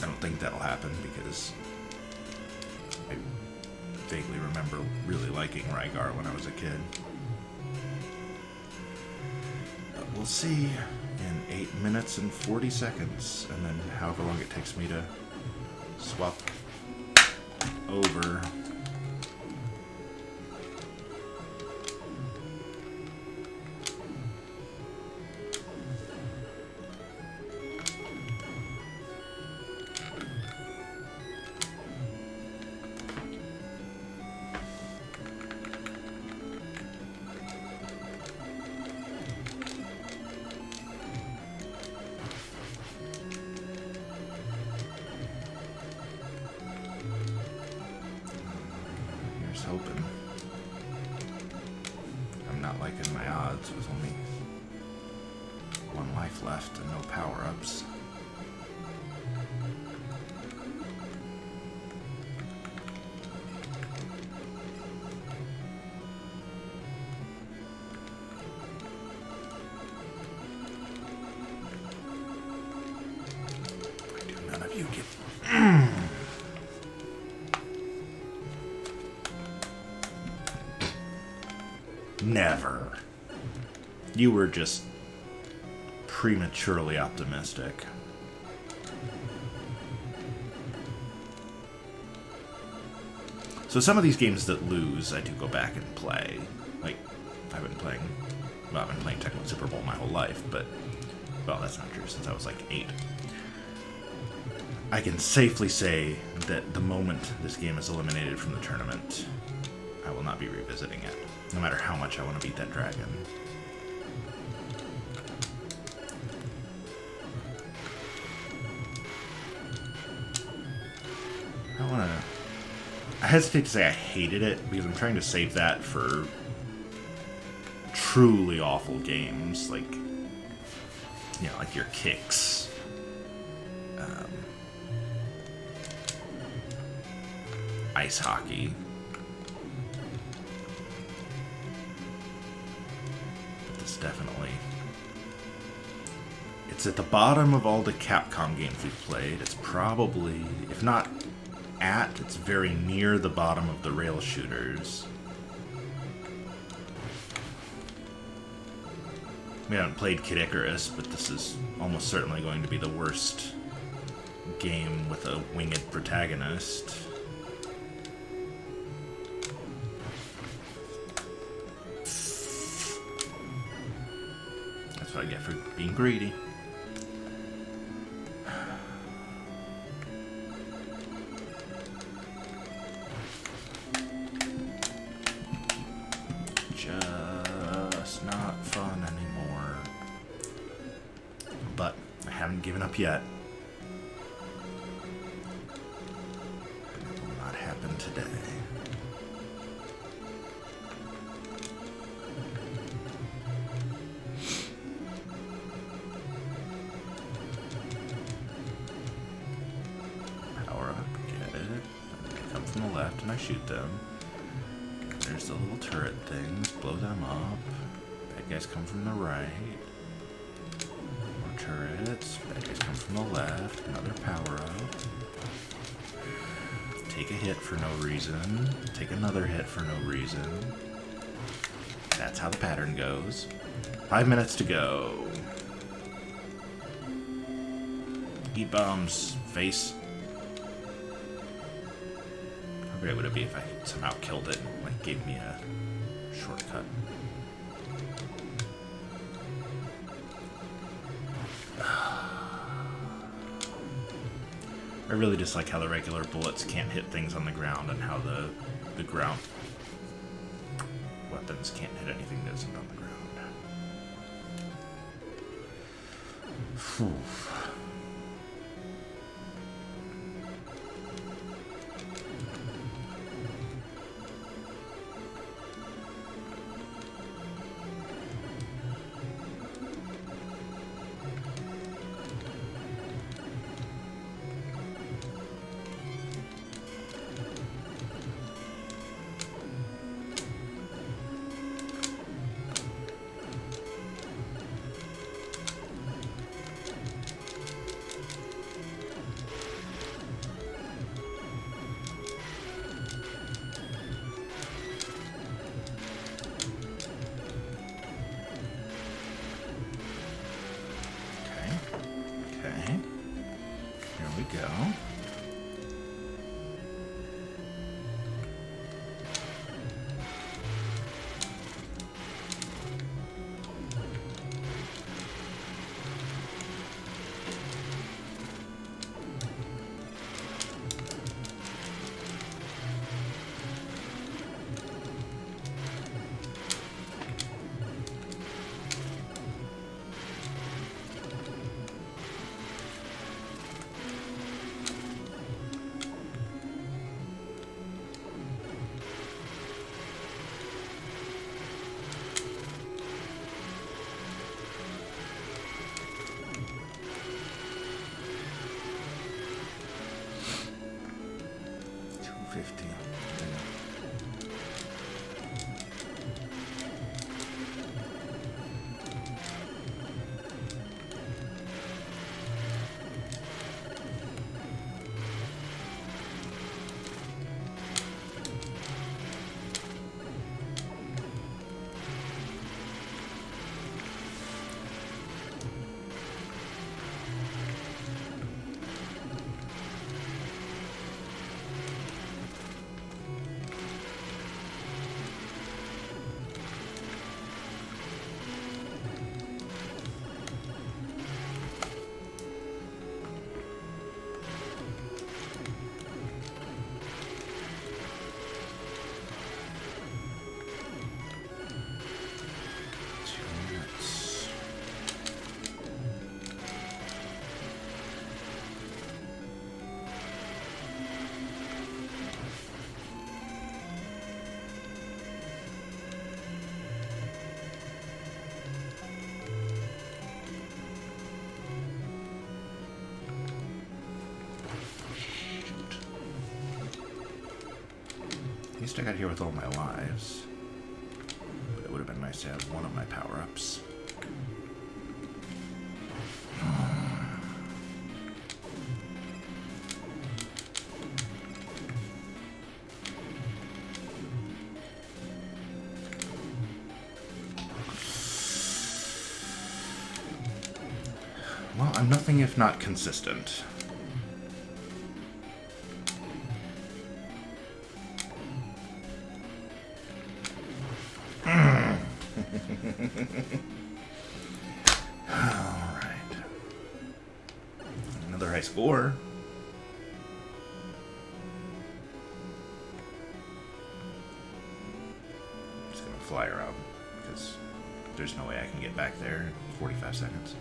I don't think that'll happen because I vaguely remember really liking Rygar when I was a kid. We'll see in 8 minutes and 40 seconds, and then however long it takes me to swap over. Hoping. I'm not liking my odds with only one life left and no power-ups. Why do none of you get... Never. You were just prematurely optimistic. So some of these games that lose, I do go back and play. Like, I've been playing Tecmo Super Bowl my whole life, but, well, that's not true since I was like 8. I can safely say that the moment this game is eliminated from the tournament, I will not be revisiting it, no matter how much I want to beat that dragon. I hesitate to say I hated it, because I'm trying to save that for truly awful games, like, you know, like your kicks. ice hockey. But this definitely... It's at the bottom of all the Capcom games we've played. It's probably, if not it's very near the bottom of the rail shooters. We haven't played Kid Icarus, but this is almost certainly going to be the worst game with a winged protagonist. That's what I get for being greedy. Just not fun anymore. But I haven't given up yet. It will not happen today. Power up, get it. They come from the left and I shoot them. There's the little turret things, blow them up. Bad guys come from the right. More turrets. Bad guys come from the left. Another power up. Take a hit for no reason. Take another hit for no reason. That's how the pattern goes. 5 minutes to go. Eat bombs, face. How great would it be if I somehow killed it and like gave me a shortcut? I really just like how the regular bullets can't hit things on the ground and how the ground weapons can't hit anything that isn't on the ground. Phew. Go. At least I got here with all my lives. But it would have been nice to have one of my power-ups. Well, I'm nothing if not consistent. Alright. Another high score. I'm just gonna fly around because there's no way I can get back there in 45 seconds.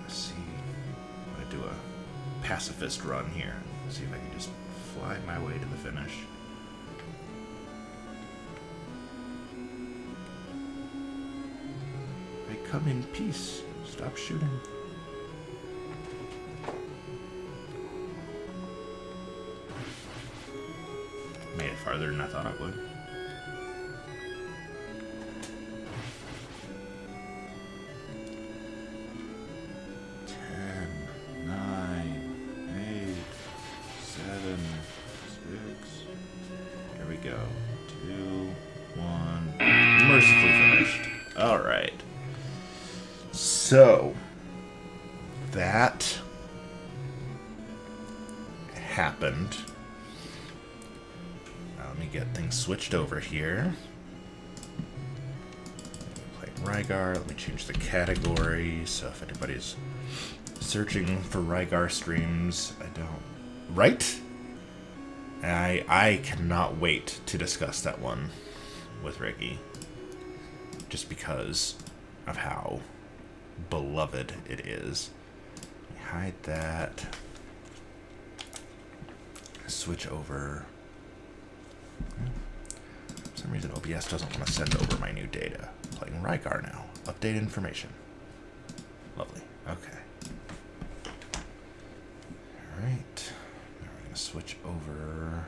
Let's see. I'm gonna do a pacifist run here. See if I can just fly my way to the finish. Come in peace. Stop shooting. Made it farther than I thought I would. Here we go. 2, 1. Mercifully finished. Alright. So, that happened. Now let me get things switched over here. Playing Rygar. Let me change the category. So if anybody's searching for Rygar streams, I don't. Right? I cannot wait to discuss that one with Ricky. Just because of how beloved it is. Hide that. Switch over. For some reason OBS doesn't want to send over my new data. Playing Rygar now. Update information. Lovely. Okay. Alright. Now we're going to switch over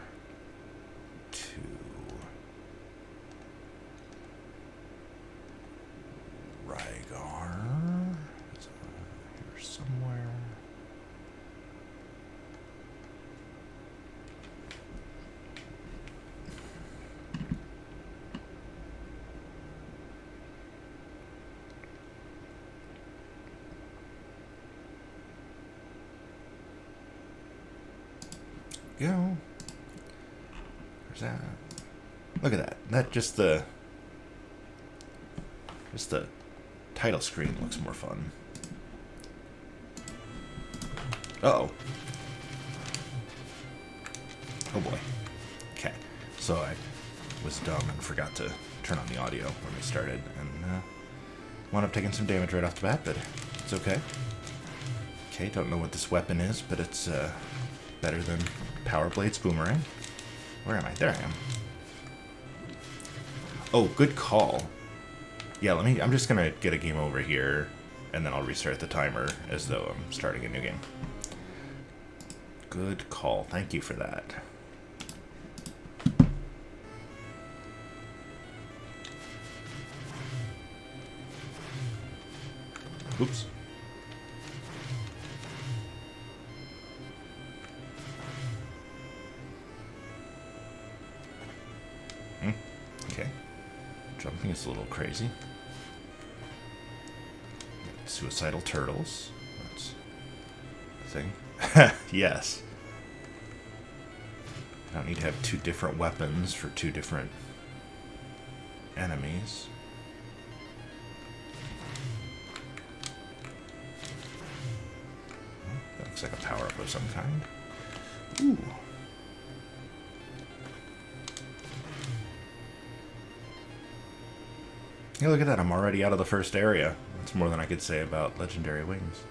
to Rygar. It's here somewhere. Go. Where's that? Look at that. That just the title screen looks more fun. Uh-oh. Oh boy. Okay. So I was dumb and forgot to turn on the audio when we started, and wound up taking some damage right off the bat, but it's okay. Okay, don't know what this weapon is, but it's better than Power Blade's Boomerang. Where am I? There I am. Oh, good call. Yeah, I'm just gonna get a game over here, and then I'll restart the timer as though I'm starting a new game. Good call. Thank you for that. Oops. Okay. Jumping is a little crazy. Suicidal turtles. That's a thing. Yes. I don't need to have two different weapons for two different enemies. Oh, that looks like a power-up of some kind. Ooh. Hey, look at that. I'm already out of the first area. That's more than I could say about Legendary Wings.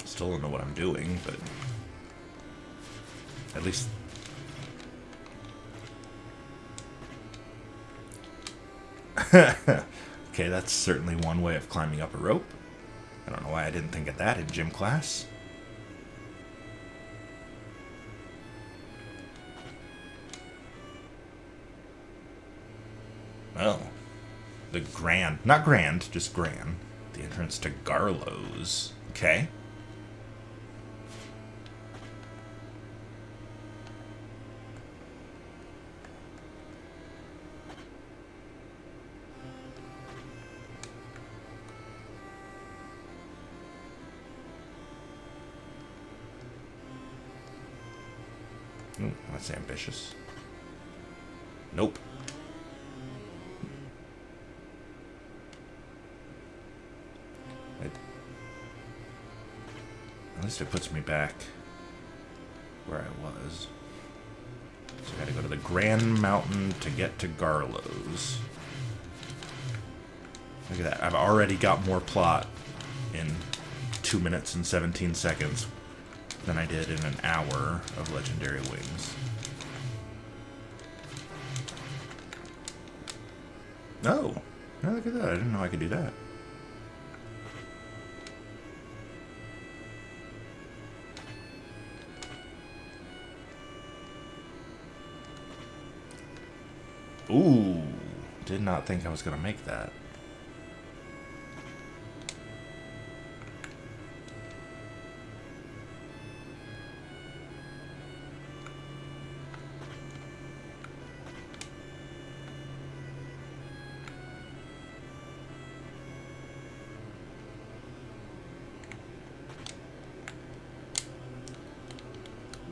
Still don't know what I'm doing, but at least... Okay, that's certainly one way of climbing up a rope. I don't know why I didn't think of that in gym class. Oh. The Grand. Not Grand, just Grand. The entrance to Garlo's. Okay. Ooh, that's ambitious. Nope. At least it puts me back where I was. So I gotta go to the Grand Mountain to get to Garlo's. Look at that. I've already got more plot in 2 minutes and 17 seconds than I did in an hour of Legendary Wings. Oh, look at that. I didn't know I could do that. Ooh, did not think I was going to make that.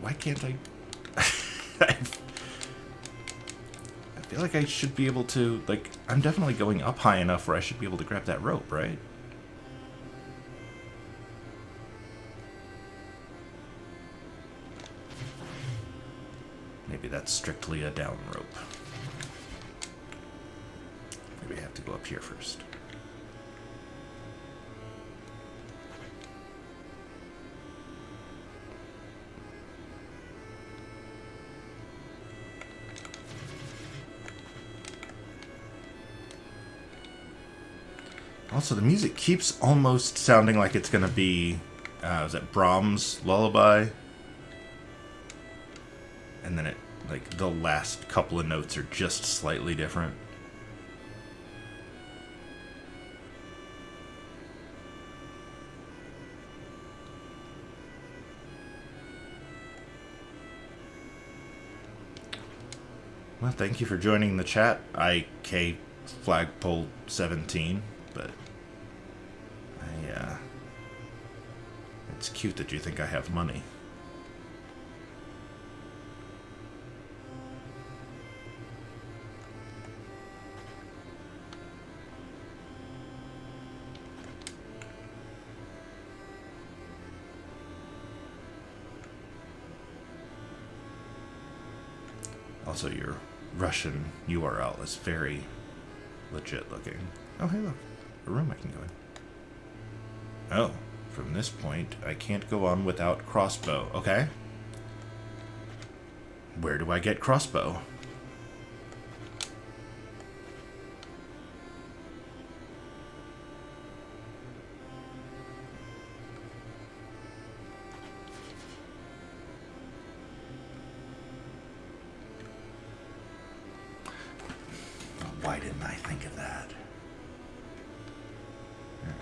Why can't I? I feel like I should be able to, like, I'm definitely going up high enough where I should be able to grab that rope, right? Maybe that's strictly a down rope. Maybe I have to go up here first. Also, the music keeps almost sounding like it's going to be, is it Brahms' Lullaby? And then it, like, the last couple of notes are just slightly different. Well, thank you for joining the chat, IK Flagpole 17, but it's cute that you think I have money. Also, your Russian URL is very legit looking. Oh, hey, look. A room I can go in. Oh, from this point, I can't go on without crossbow. Okay. Where do I get crossbow? Why didn't I think of that? Alright.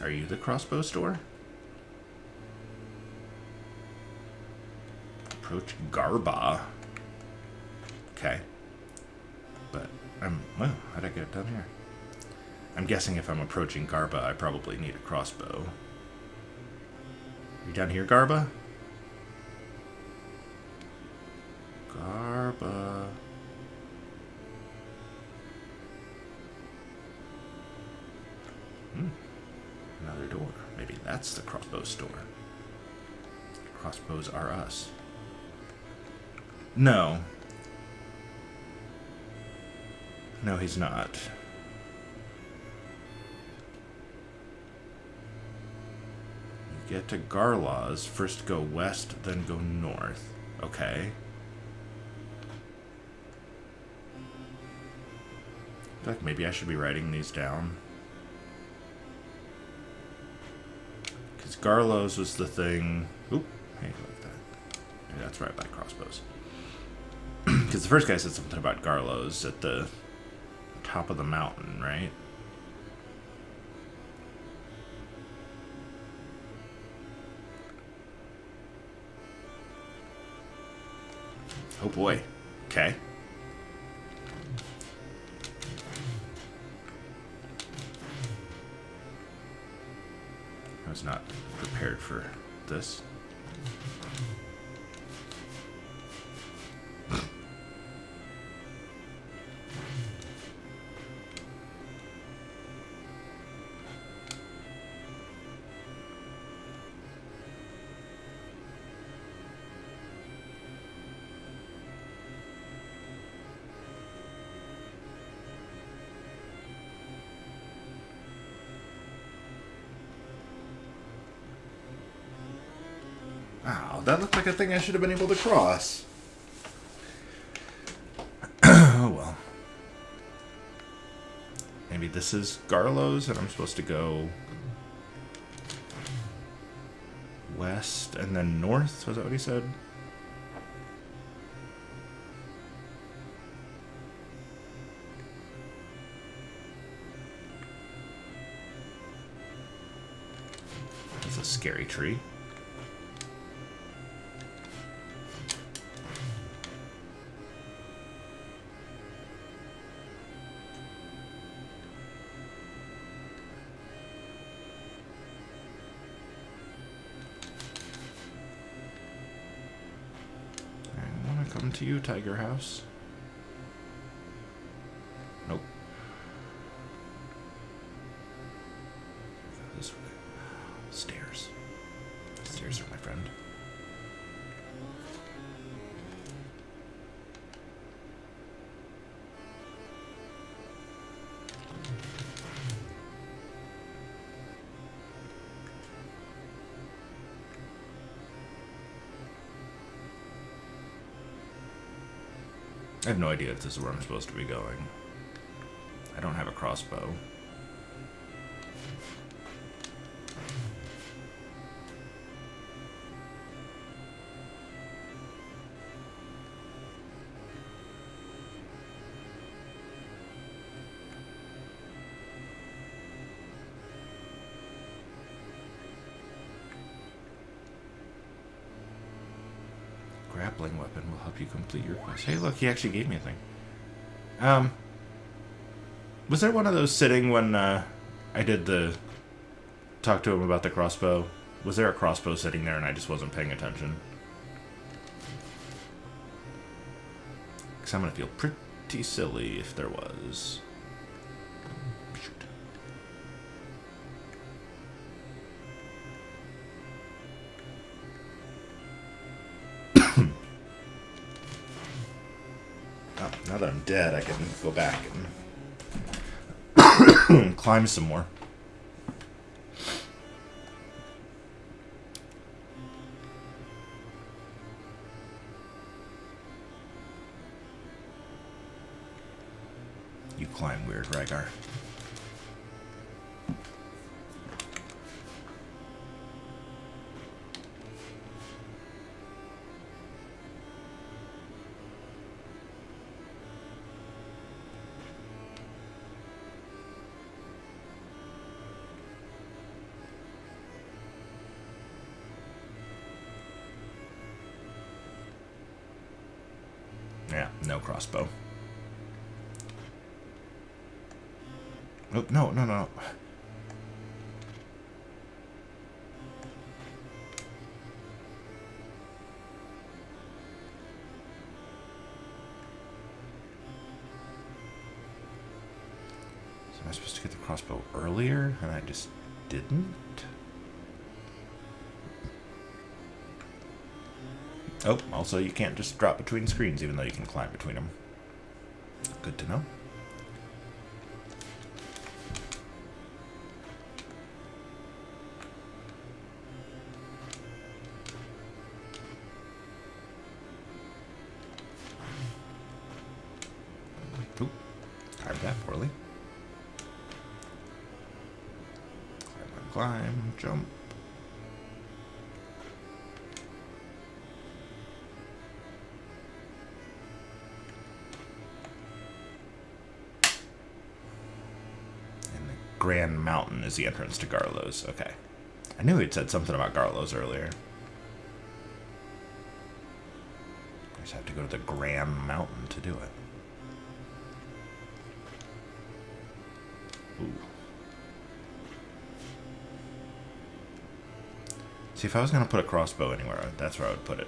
Are you the crossbow store? Approach Garba. Okay. But well, how'd I get it down here? I'm guessing if I'm approaching Garba, I probably need a crossbow. Are you down here, Garba? Garba. that's the crossbow store. Crossbows are us. No. No, he's not. You get to Garlaws, first go west, then go north. Okay. I feel like maybe I should be writing these down. Because Garlos was the thing... Oop, hey, like that. Maybe that's right by crossbows. Because the first guy said something about Garlos at the top of the mountain, right? Oh boy. Okay. I was not prepared for this. Wow, that looked like a thing I should have been able to cross. Oh well. Maybe this is Garlos and I'm supposed to go west and then north? Was that what he said? That's a scary tree. Come to you, Tiger House. Nope. Go this way. Stairs. Stairs are my friend. I have no idea if this is where I'm supposed to be going. I don't have a crossbow. Grappling weapon will help you complete your quest. Hey, look, he actually gave me a thing. Was there one of those sitting when I did the talk to him about the crossbow? Was there a crossbow sitting there and I just wasn't paying attention? Because I'm going to feel pretty silly if there was. Now that I'm dead, I can go back and climb some more. You climb weird, Rygar. Yeah, no crossbow. Oh, no, no, no. So am I supposed to get the crossbow earlier, and I just didn't? Oh, also you can't just drop between screens, even though you can climb between them. Good to know. Oop, timed that poorly. Climb, jump. And the Grand Mountain is the entrance to Garlo's. Okay. I knew he'd said something about Garlo's earlier. I just have to go to the Grand Mountain to do it. Ooh. See, if I was going to put a crossbow anywhere, that's where I would put it.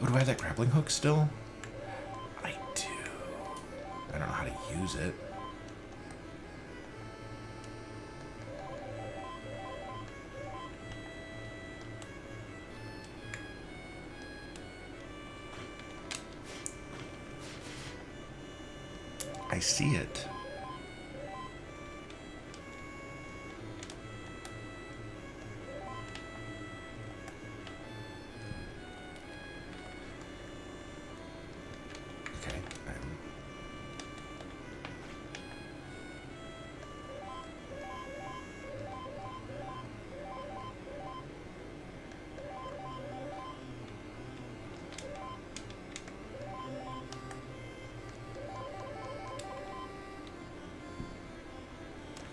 Oh, do I have that grappling hook still? I do. I don't know how to use it. I see it. Okay,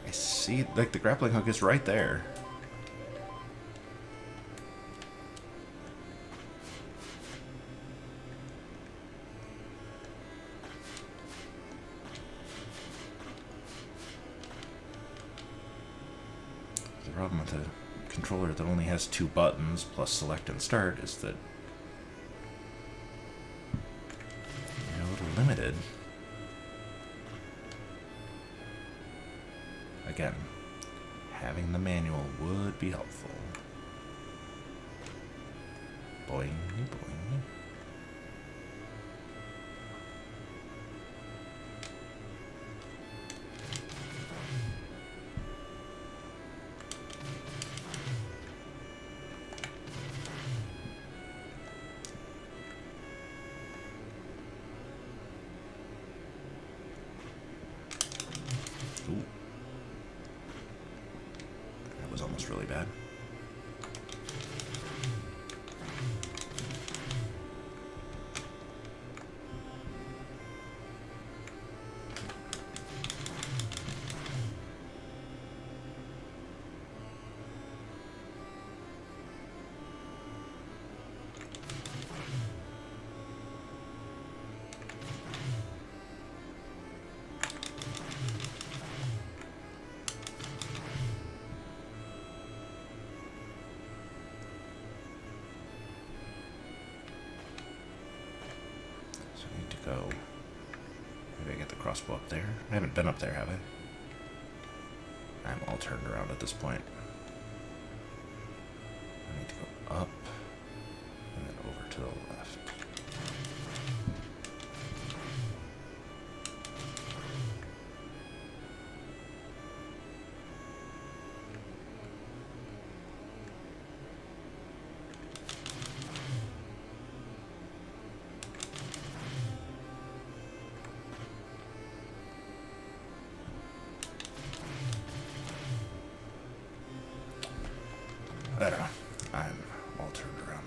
I see, like, the grappling hook is right there. The problem with a controller that only has 2 buttons plus select and start is that you're a little limited. Again, having the manual would be helpful. Boing, boing. Ooh. That was almost really bad. Go. Maybe I get the crossbow up there. I haven't been up there, have I? I'm all turned around at this point. I need to go up and then over to the left. I don't know. I'm all turned around.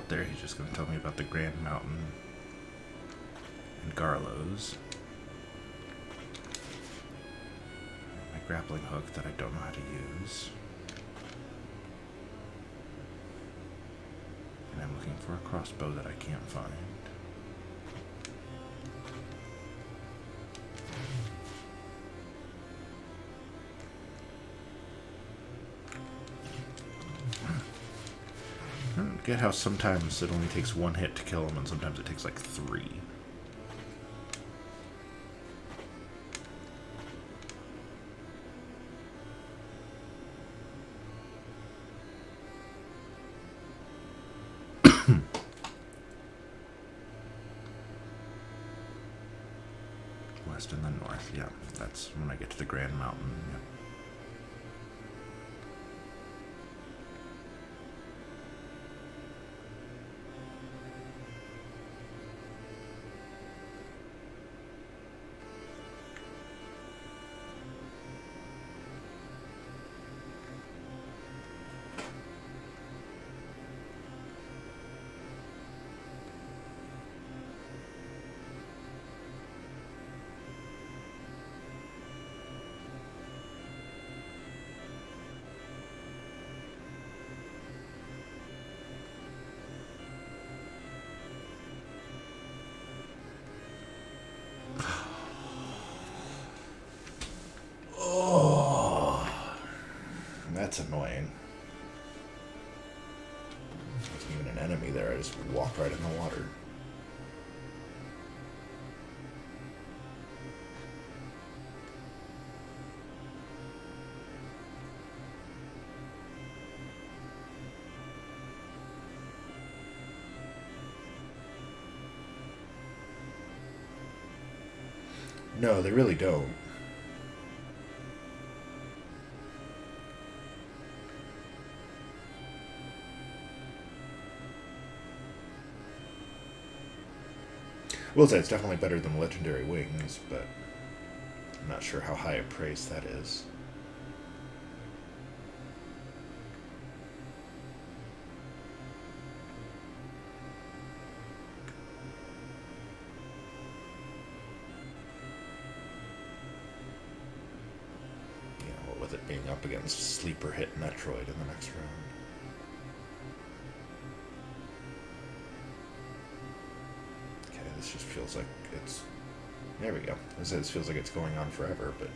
out there. He's just going to tell me about the Grand Mountain and Garlows. My grappling hook that I don't know how to use. And I'm looking for a crossbow that I can't find. I don't get how sometimes it only takes one hit to kill him and sometimes it takes like 3. West and then north, yeah. That's when I get to the Grand Mountain, yeah. That's annoying. There wasn't even an enemy there, I just walked right in the water. No, they really don't. I will say it's definitely better than Legendary Wings, but I'm not sure how high a praise that is. You know, what with it being up against sleeper hit Metroid in the next round. This just feels like it's... There we go. This feels like it's going on forever, but...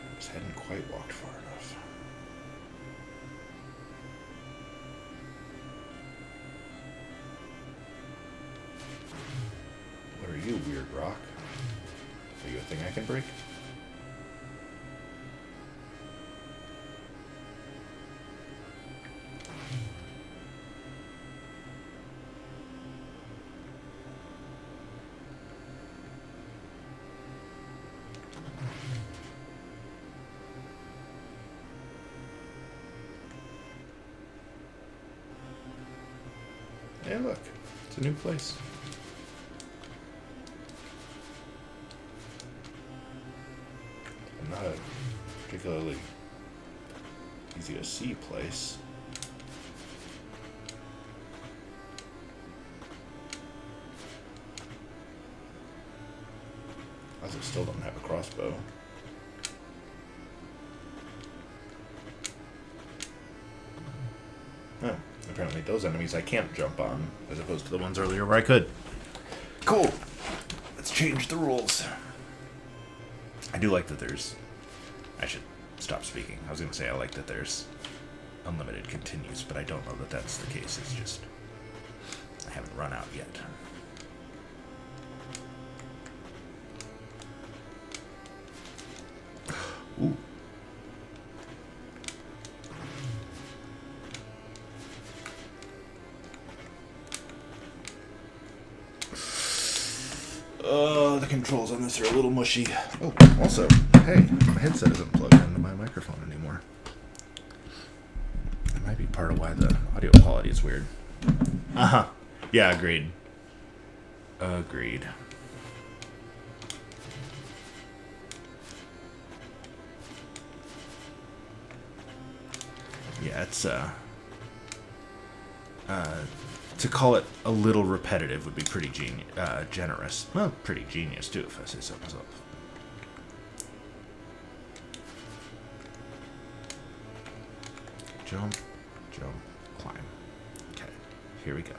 I just hadn't quite walked far enough. What are you, weird rock? Are you a thing I can break? Hey, look. It's a new place. Not a particularly easy to see place. I also still don't have a crossbow. Oh, apparently those enemies I can't jump on, as opposed to the ones earlier where I could. Cool! Let's change the rules. I do like that there's... I should stop speaking. I was going to say I like that there's unlimited continues, but I don't know that that's the case. It's just... I haven't run out yet. Ooh. The controls on this are a little mushy. Oh, also, hey, my headset isn't plugged into my microphone anymore. That might be part of why the audio quality is weird. Uh-huh. Yeah, agreed. Agreed. Yeah, it's, To call it a little repetitive would be pretty generous. Well, pretty genius, too, if I say so myself. Jump, jump, climb. Okay, here we go.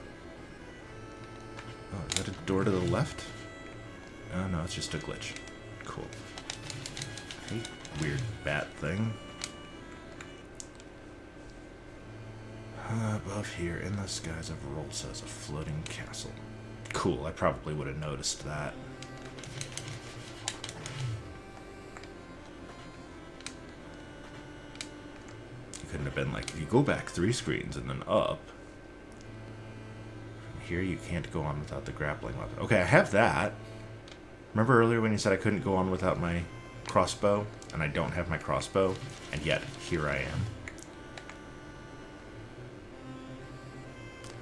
Oh, is that a door to the left? Oh, no, it's just a glitch. Cool. I hate weird bat thing. Above here, in the skies of Rolsa, is a floating castle. Cool, I probably would have noticed that. You couldn't have been like, if you go back 3 screens and then up. From here, you can't go on without the grappling weapon. Okay, I have that. Remember earlier when you said I couldn't go on without my crossbow? And I don't have my crossbow, and yet, here I am.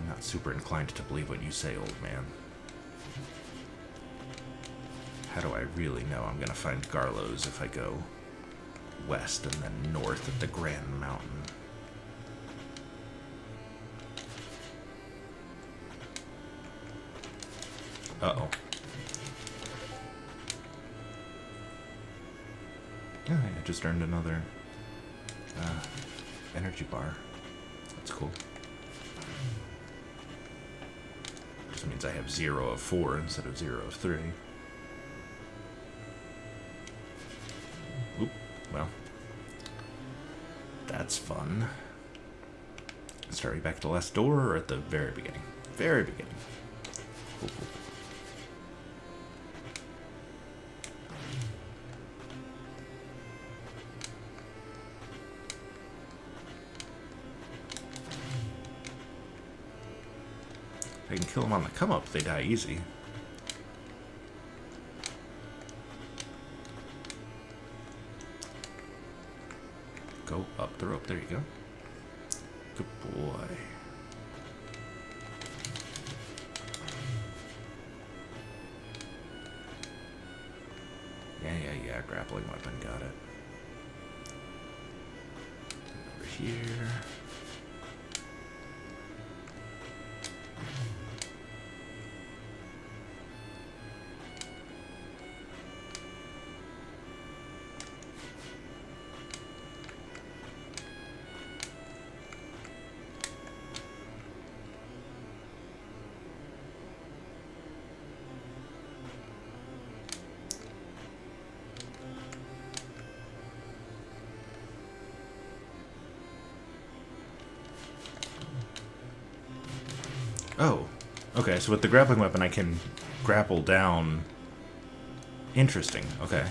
Not super inclined to believe what you say, old man. How do I really know I'm gonna find Garlows if I go west and then north at the Grand Mountain? Uh-oh. Oh, I just earned another energy bar. That's cool. Just means I have 0 of 4 instead of 0 of 3. Oop, well. That's fun. Start we back at the last door or at the very beginning? Very beginning. Cool, cool. If I can kill them on the come up, they die easy. Go up the rope. There you go. Good boy. Yeah. Grappling weapon. Got it. Over here. Oh, okay, so with the grappling weapon I can grapple down. Interesting, okay.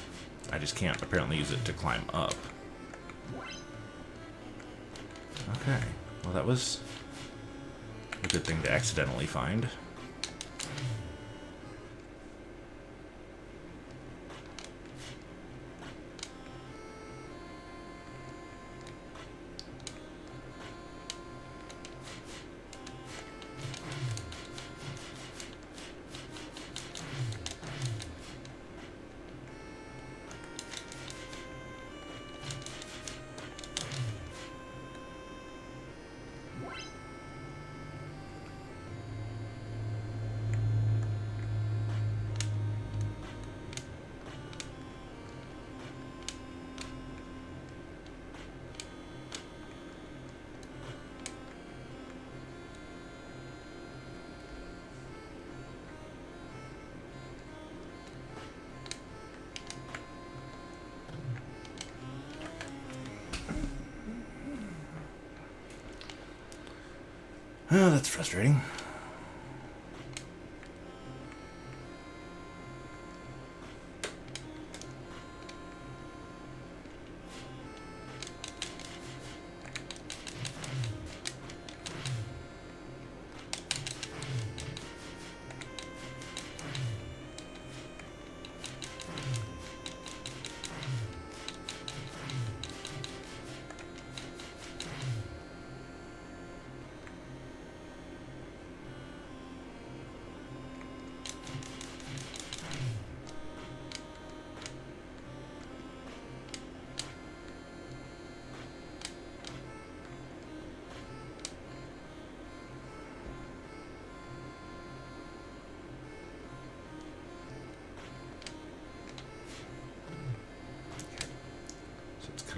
I just can't apparently use it to climb up. Okay, well that was a good thing to accidentally find. Oh, that's frustrating.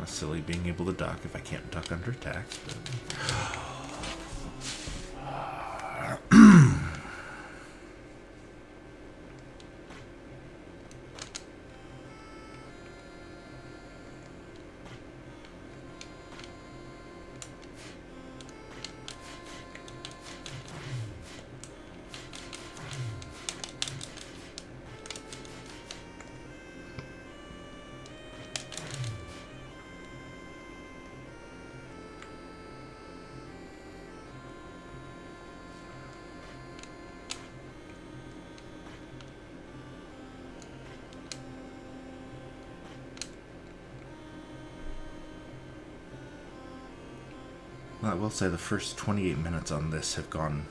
Kind of silly being able to duck if I can't duck under attacks, but... Well, I will say the first 28 minutes on this have gone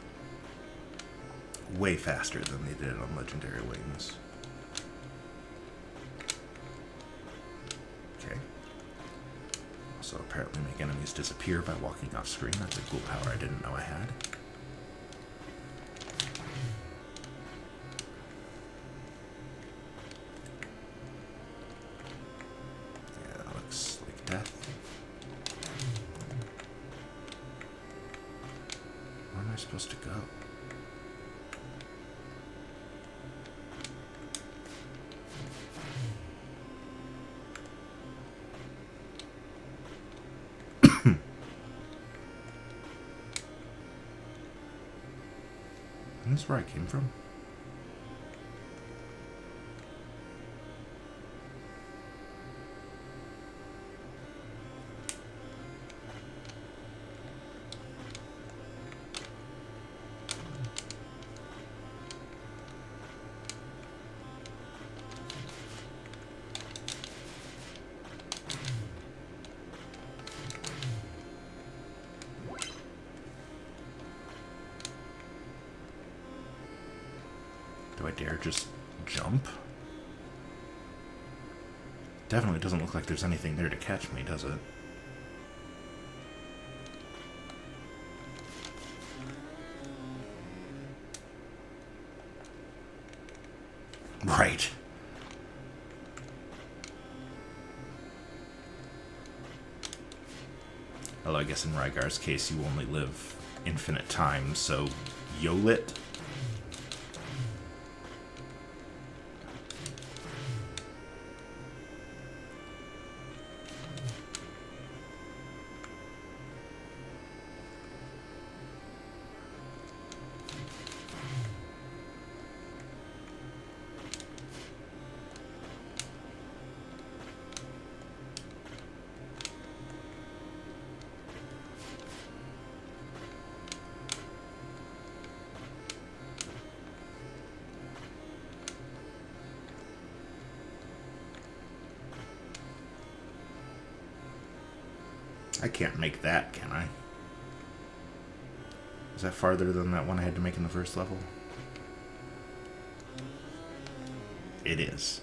way faster than they did on Legendary Wings. Okay. Also, apparently make enemies disappear by walking off screen. That's a cool power I didn't know I had. Yeah, that looks like death. Where am I supposed to go? Is this where I came from? Do I dare just jump? Definitely doesn't look like there's anything there to catch me, does it? Right. Although I guess in Rygar's case you only live infinite time, so Yolit. I can't make that, can I? Is that farther than that one I had to make in the first level? It is.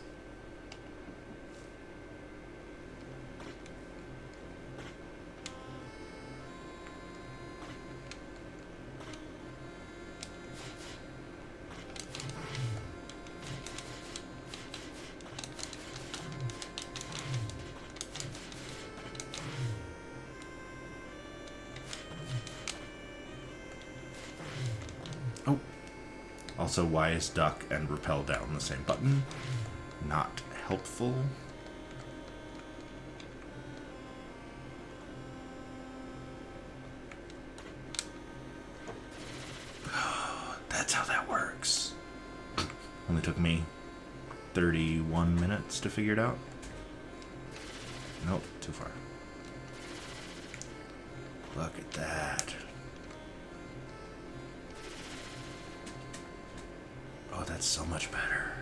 Oh. Also, why is duck and repel down the same button? Not helpful. That's how that works. Only took me 31 minutes to figure it out. Nope, too far. Look at that. Oh, that's so much better.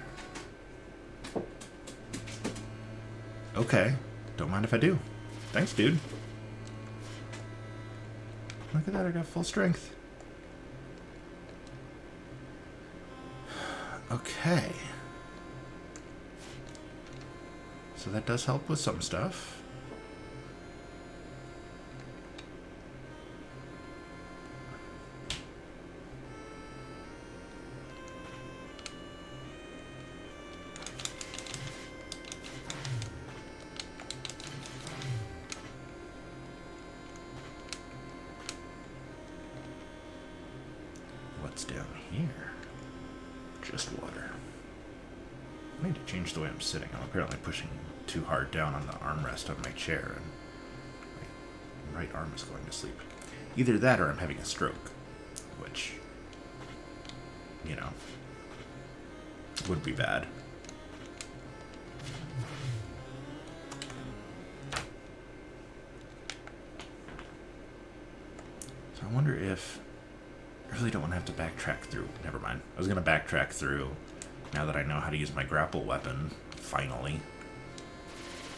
Okay. Don't mind if I do. Thanks, dude. Look at that, I got full strength. Okay. So that does help with some stuff. down here? Just water. I need to change the way I'm sitting. I'm apparently pushing too hard down on the armrest of my chair, and my right arm is going to sleep. Either that or I'm having a stroke, which, you know, would be bad. So I wonder if... I really don't want to have to backtrack through. Never mind. I was going to backtrack through now that I know how to use my grapple weapon, finally.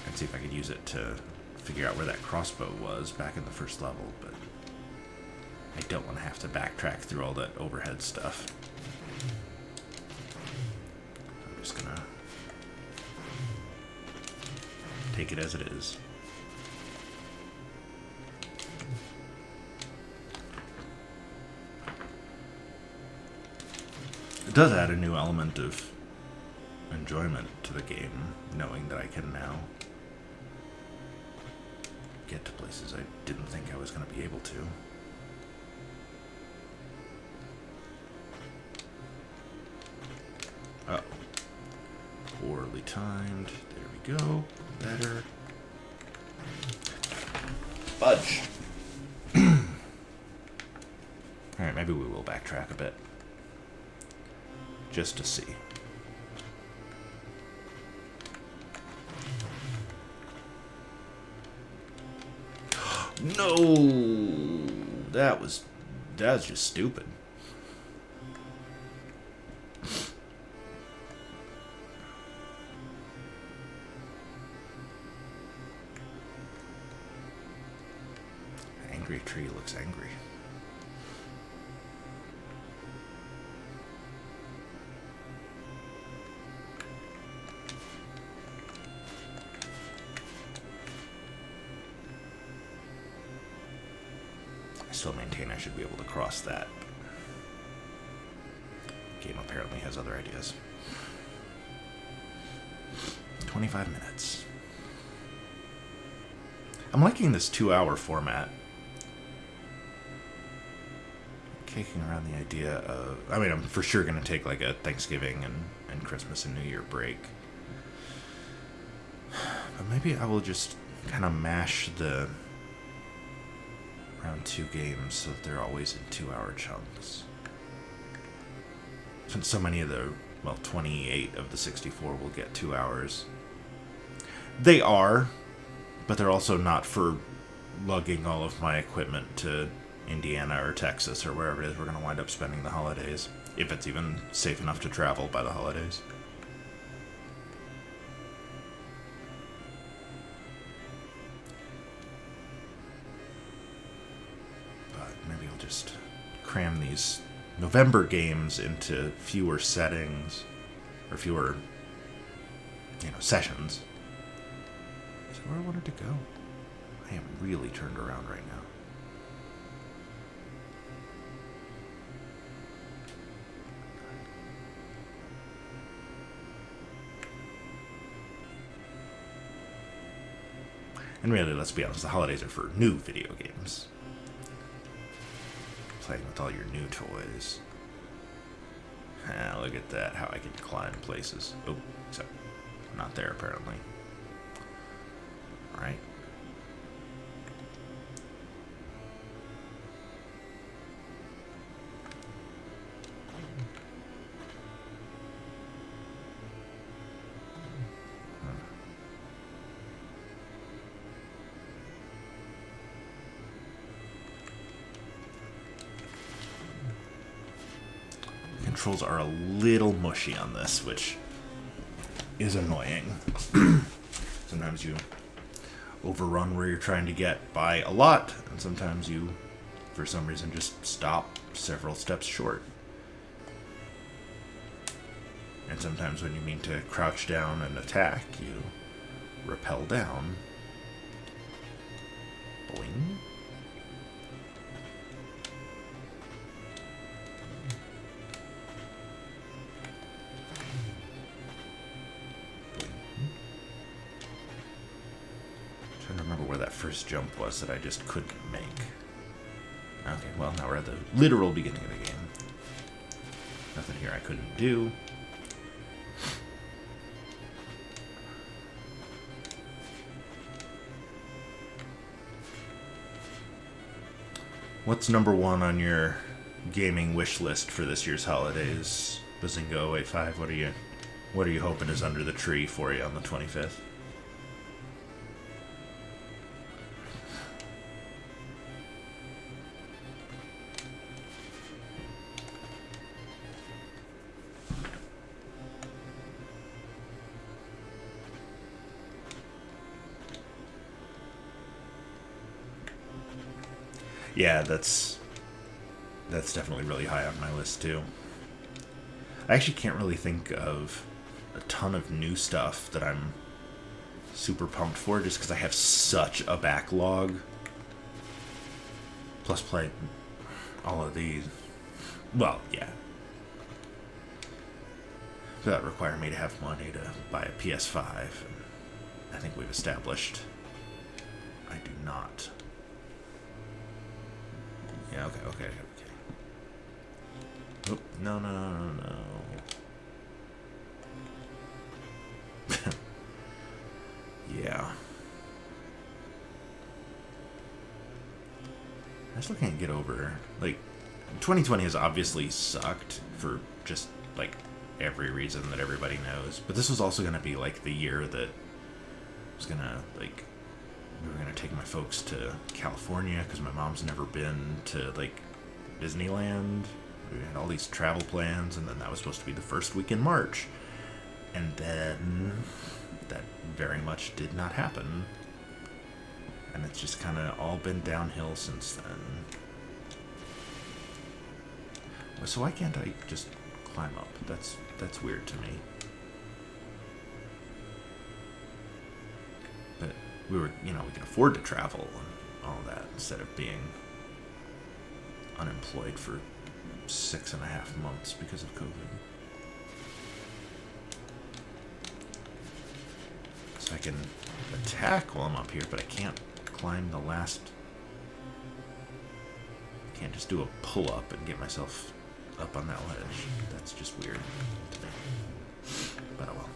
And see if I could use it to figure out where that crossbow was back in the first level, but I don't want to have to backtrack through all that overhead stuff. I'm just going to take it as it is. It does add a new element of enjoyment to the game, knowing that I can now get to places I didn't think I was going to be able to. Oh. Poorly timed. There we go. Better. Fudge. Alright, maybe we will backtrack a bit. Just to see. No! That was just stupid. Angry tree looks angry. I still maintain I should be able to cross that. The game apparently has other ideas. 25 minutes. I'm liking this 2-hour format. Kicking around the idea of... I mean, I'm for sure going to take like a Thanksgiving and Christmas and New Year break. But maybe I will just kind of mash the round 2 games so that they're always in 2-hour chunks. Since so many of the, well, 28 of the 64 will get 2 hours. They are, but they're also not for lugging all of my equipment to Indiana or Texas or wherever it is we're going to wind up spending the holidays, if it's even safe enough to travel by the holidays. But maybe I'll just cram these November games into fewer settings, or fewer, sessions. Is that where I wanted to go? I am really turned around right now. And really, let's be honest, the holidays are for new video games. Playing with all your new toys. Ah, look at that, how I can climb places. Oh, except not there apparently. Alright. Controls are a little mushy on this, which is annoying. Sometimes you overrun where you're trying to get by a lot, and sometimes you, for some reason, just stop several steps short. And sometimes when you mean to crouch down and attack, you rappel down. Boing. First jump was that I just couldn't make. Okay, well, now we're at the literal beginning of the game. Nothing here I couldn't do. What's number one on your gaming wish list for this year's holidays? Bazinga 085, what are you hoping is under the tree for you on the 25th? Yeah, that's definitely really high on my list too. I actually can't really think of a ton of new stuff that I'm super pumped for just because I have such a backlog. Plus play all of these. Well, yeah. That require me to have money to buy a PS5. I think we've established I do not. Yeah, okay. Oh, no. Yeah. I still can't get over, like, 2020 has obviously sucked for just, like, every reason that everybody knows. But this was also going to be, like, the year that was going to, like, we were going to take my folks to California because my mom's never been to, like, Disneyland. We had all these travel plans, and then that was supposed to be the first week in March. And then that very much did not happen. And it's just kind of all been downhill since then. So why can't I just climb up? That's weird to me. But we can afford to travel and all that instead of being unemployed for 6.5 months because of COVID. So I can attack while I'm up here, but I can't climb the last. I can't just do a pull up and get myself up on that ledge. That's just weird to me. But oh well.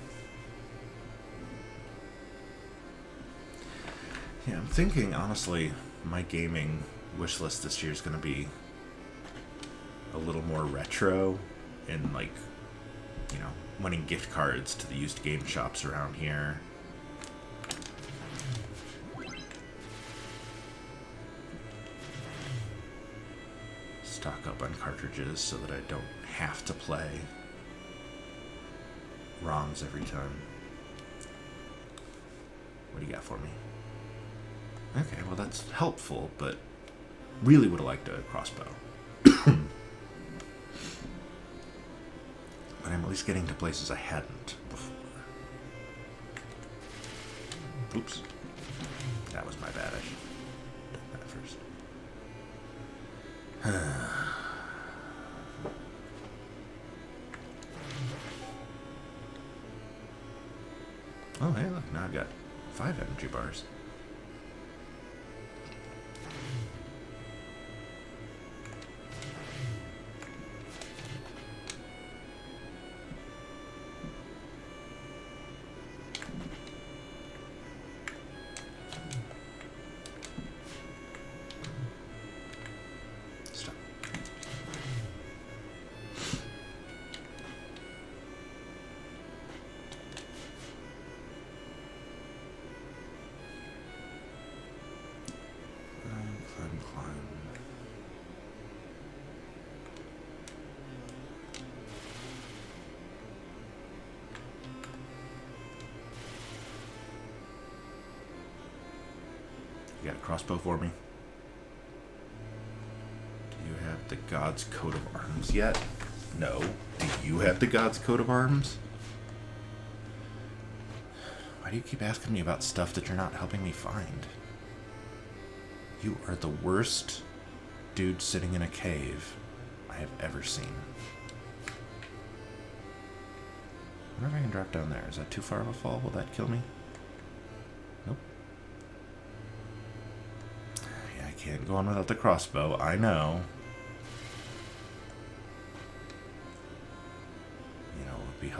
Yeah, I'm thinking honestly, my gaming wish list this year is going to be a little more retro and, like, winning gift cards to the used game shops around here. Stock up on cartridges so that I don't have to play ROMs every time. What do you got for me? Okay, well that's helpful, but really would have liked a crossbow. But I'm at least getting to places I hadn't before. Oops. That was my bad. I should have done that first. Oh, hey, look, now I've got 5 energy bars. You got a crossbow for me? Do you have the God's Coat of Arms yet? No. Do you have the God's Coat of Arms? Why do you keep asking me about stuff that you're not helping me find? You are the worst dude sitting in a cave I have ever seen. I wonder if I can drop down there. Is that too far of a fall? Will that kill me? Nope. Yeah, I can't go on without the crossbow. I know.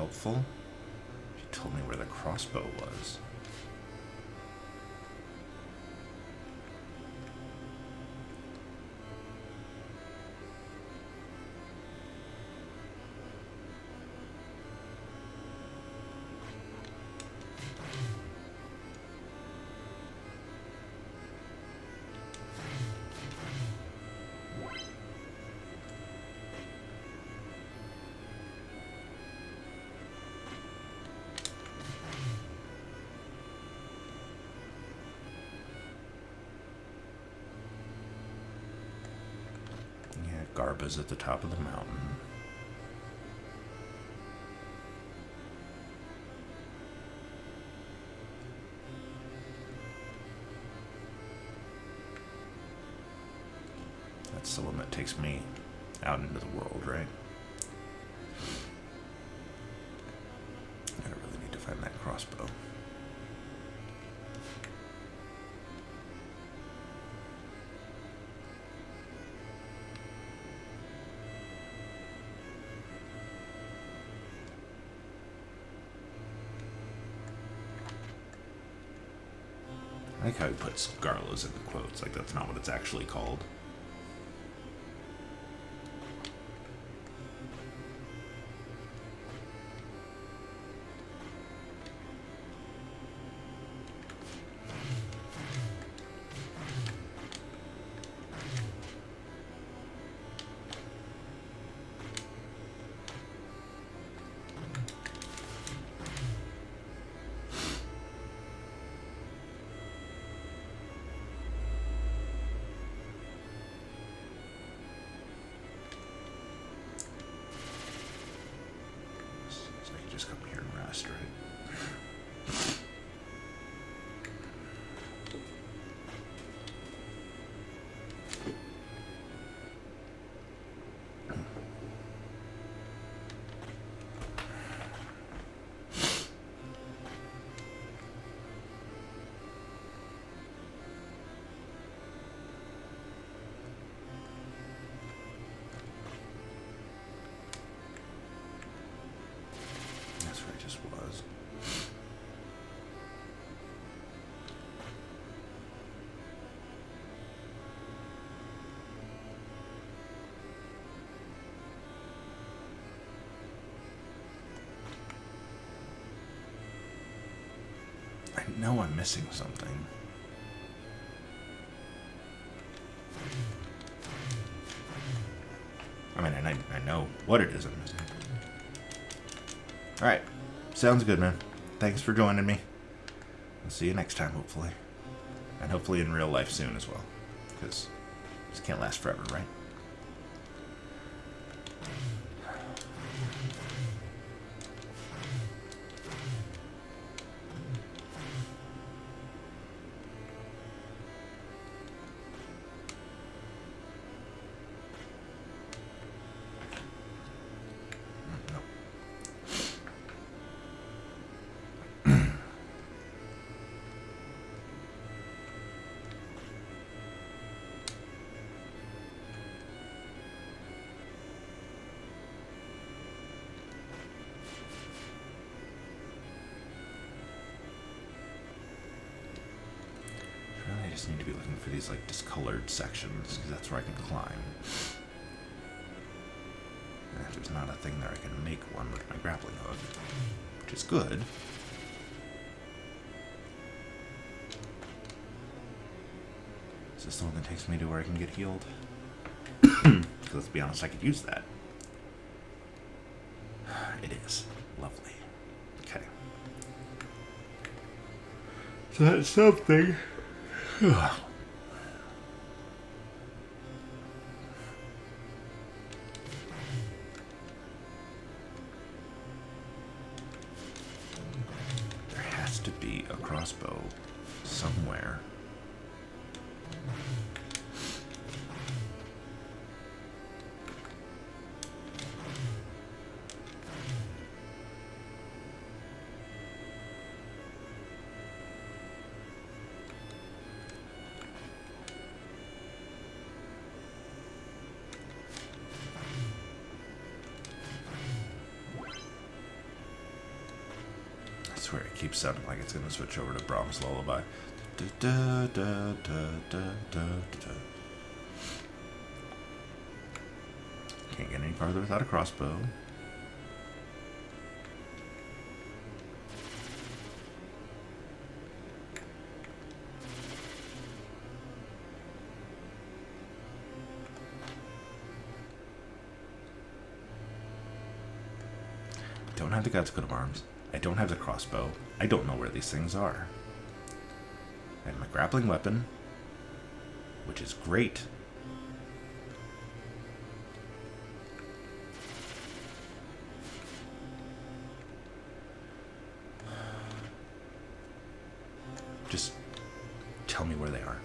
helpful. She told me where the crossbow was. Garba's at the top of the mountain. That's the one that takes me out into the world, right? I really need to find that crossbow. I like how he puts Garlos in the quotes, like that's not what it's actually called. Come here and rest, right? Was. I know I'm missing something. I mean, I know what it is I'm missing. Alright. Sounds good, man. Thanks for joining me. I'll see you next time, hopefully. And hopefully in real life soon as well. Because this can't last forever, right? I just need to be looking for these like discolored sections because that's where I can climb. And if there's not a thing there, I can make one with my grappling hook, which is good. Is this the one that takes me to where I can get healed? Because let's be honest, I could use that. It is. Lovely. Okay. So that's something. There has to be a crossbow somewhere. swear it keeps sounding like it's going to switch over to Brahms' Lullaby. Da, da, da, da, da, da, da. Can't get any farther without a crossbow. I don't have the God's coat of arms. I don't have the crossbow. I don't know where these things are. I have my grappling weapon, which is great. Just tell me where they are.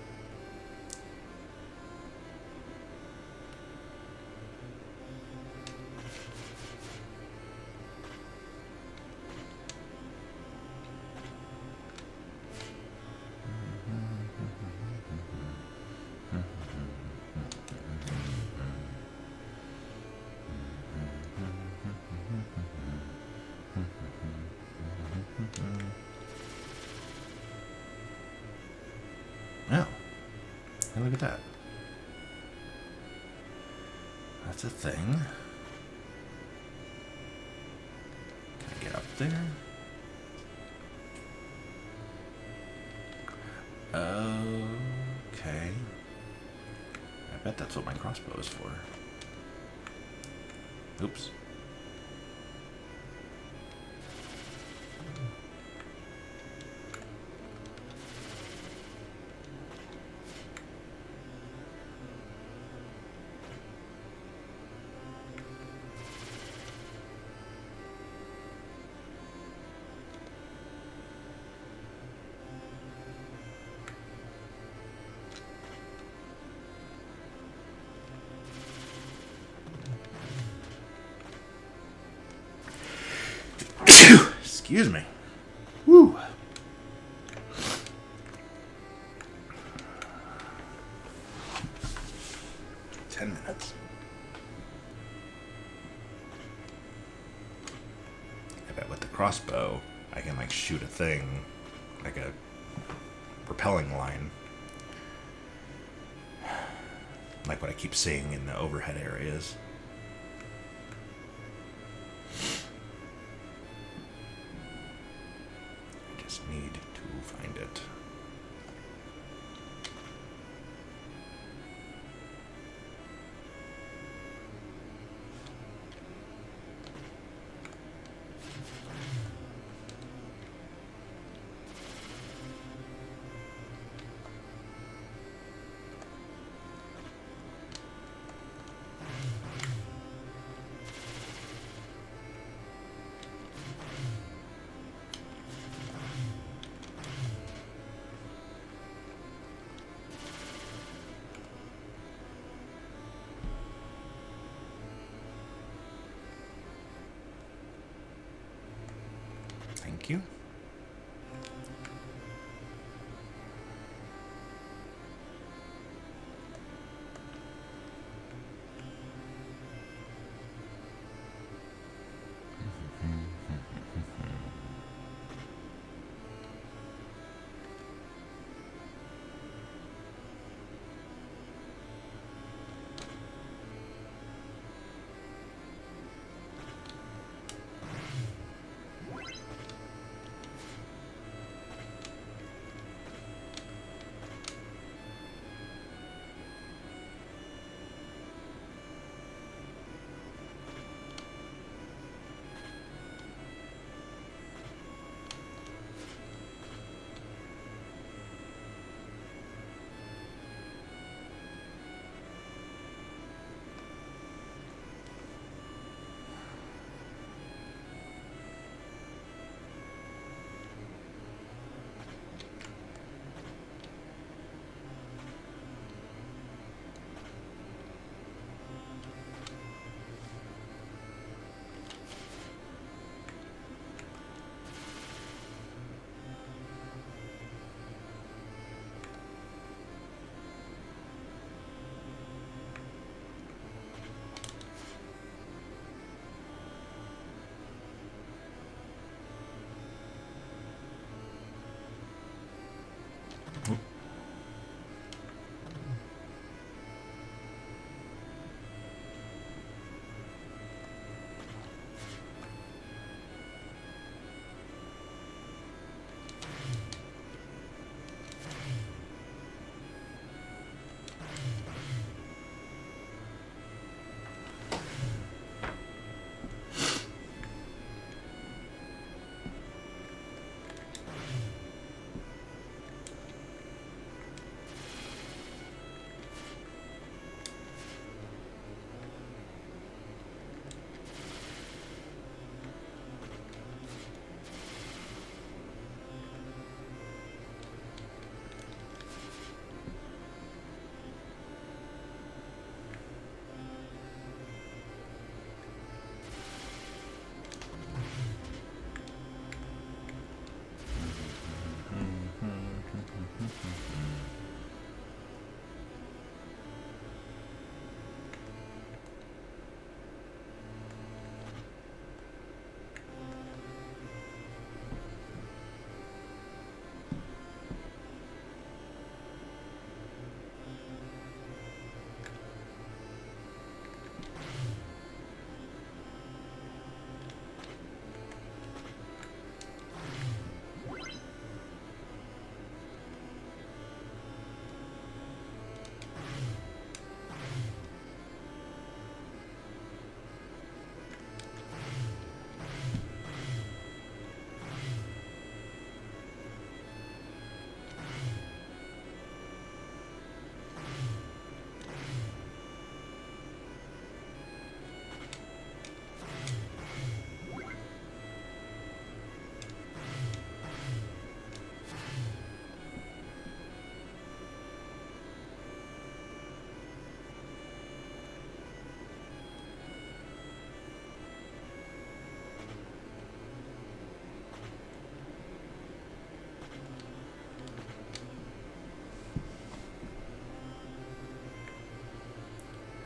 Oh, hey, look at that. That's a thing. Can I get up there? Okay. I bet that's what my crossbow is for. Oops. Excuse me. Woo. $10. I bet with the crossbow, I can like shoot a thing, like a repelling line, like what I keep seeing in the overhead areas. Need to find it. Thank you.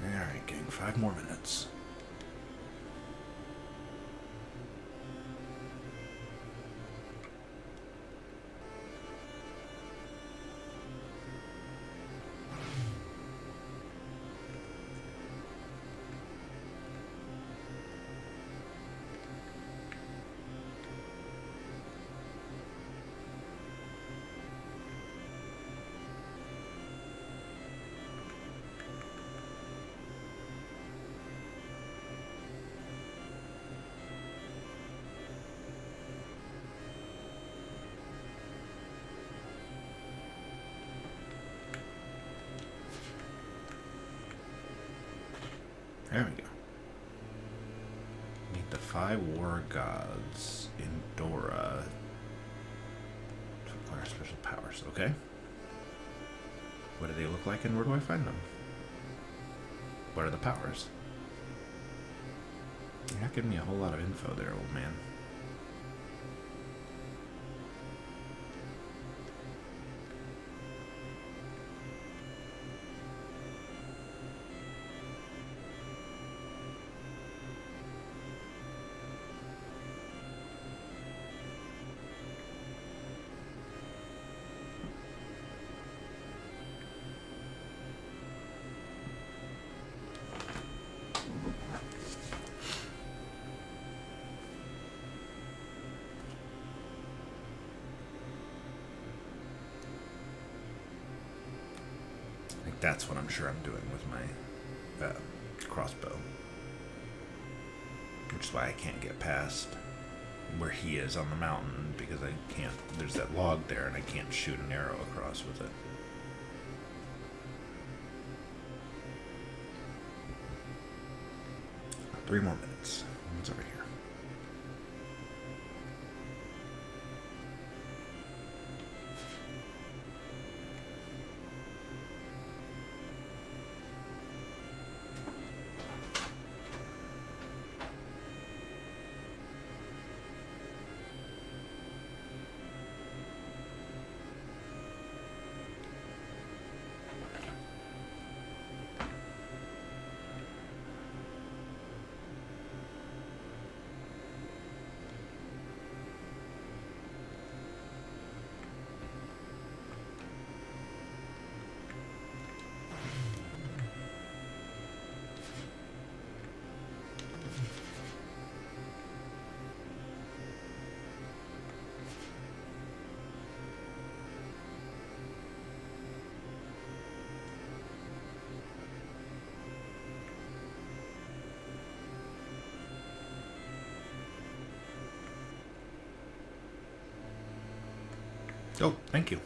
Alright, gang, 5 more minutes. There we go. Meet the 5 war gods in Dora to acquire special powers. Okay. What do they look like and where do I find them? What are the powers? You're not giving me a whole lot of info there, old man. That's what I'm sure I'm doing with my crossbow. Which is why I can't get past where he is on the mountain, because I can't, there's that log there and I can't shoot an arrow across with it. Three more minutes. What's over here? Oh, thank you.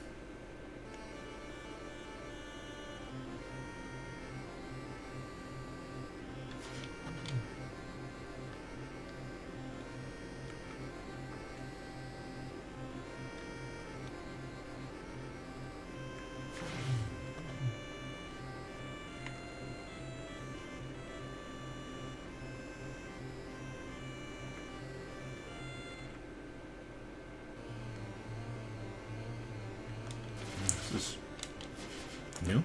New?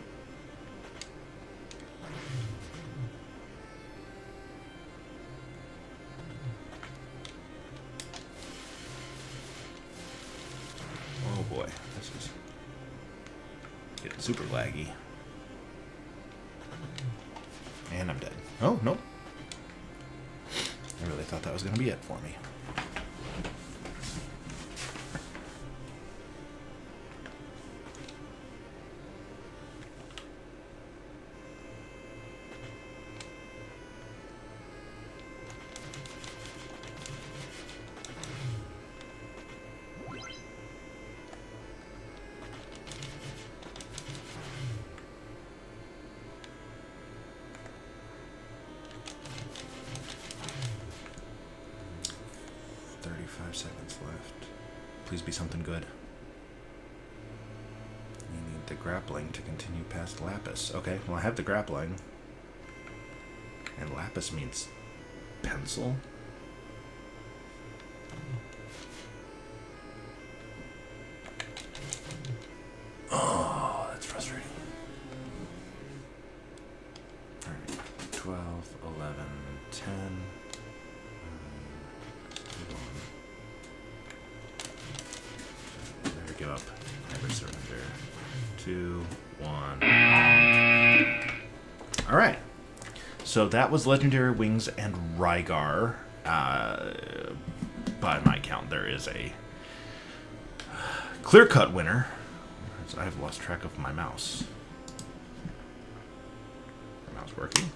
Oh boy, this is getting super laggy. And I'm dead. Oh, nope. I really thought that was going to be it for me. Seconds left. Please be something good. You need the grappling to continue past Lapis. Okay, well I have the grappling. And Lapis means pencil? Oh, that's frustrating. Alright, 12, 11, 10... give up. Never surrender. 2, 1. Alright. So that was Legendary Wings and Rygar. By my count, there is a clear-cut winner. I have lost track of my mouse. My mouse working?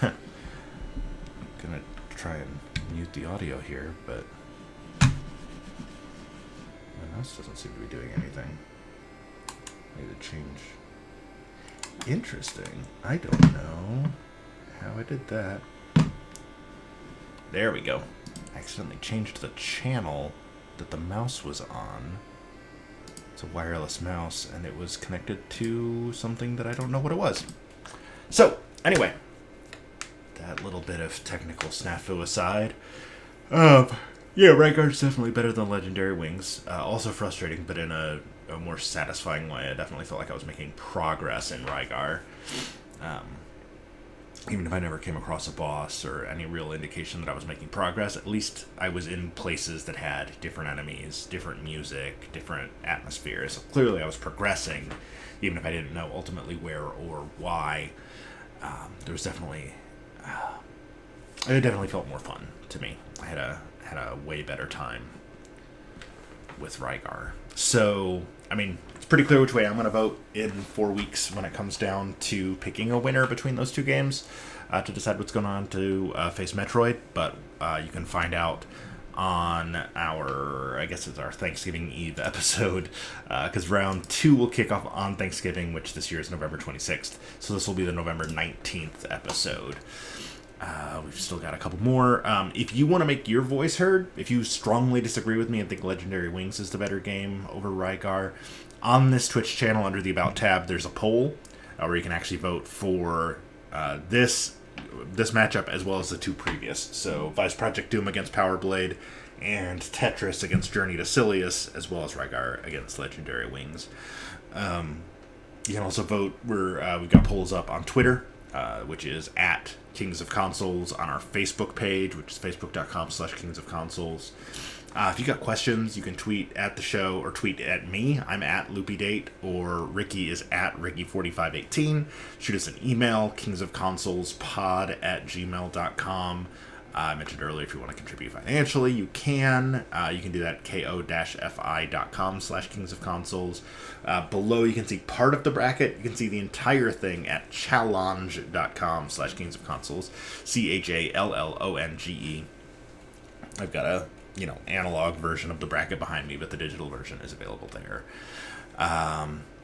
I'm gonna try and mute the audio here, but my mouse doesn't seem to be doing anything. I need to change. Interesting. I don't know how I did that. There we go. I accidentally changed the channel that the mouse was on. It's a wireless mouse, and it was connected to something that I don't know what it was. So, anyway. That little bit of technical snafu aside. Yeah, Rygar's definitely better than Legendary Wings. Also frustrating, but in a more satisfying way. I definitely felt like I was making progress in Rygar. Even if I never came across a boss or any real indication that I was making progress, at least I was in places that had different enemies, different music, different atmospheres. So clearly I was progressing, even if I didn't know ultimately where or why. There was definitely... it definitely felt more fun to me. I had a way better time with Rygar. So, I mean, it's pretty clear which way I'm going to vote in 4 weeks when it comes down to picking a winner between those two games to decide what's going on to face Metroid. But you can find out on our, I guess it's our Thanksgiving Eve episode, because round 2 will kick off on Thanksgiving, which this year is November 26th. So this will be the November 19th episode. We've still got a couple more. If you want to make your voice heard, if you strongly disagree with me and think Legendary Wings is the better game over Rygar, on this Twitch channel under the About tab, there's a poll where you can actually vote for this matchup as well as the two previous. So Vice Project Doom against Power Blade and Tetris against Journey to Silius, as well as Rygar against Legendary Wings. You can also vote. We've got polls up on Twitter, which is at Kings of Consoles, on our Facebook page, which is facebook.com/Kings of Consoles. If you got questions, you can tweet at the show or tweet at me. I'm at LoopyDate, or Ricky is at Ricky4518. Shoot us an email, kingsofconsolespod@gmail.com. I mentioned earlier, if you want to contribute financially, you can. You can do that at ko-fi.com/Kings of Consoles. Below, you can see part of the bracket. You can see the entire thing at challonge.com/Kings of Consoles. CHALLONGE. I've got a analog version of the bracket behind me, but the digital version is available there.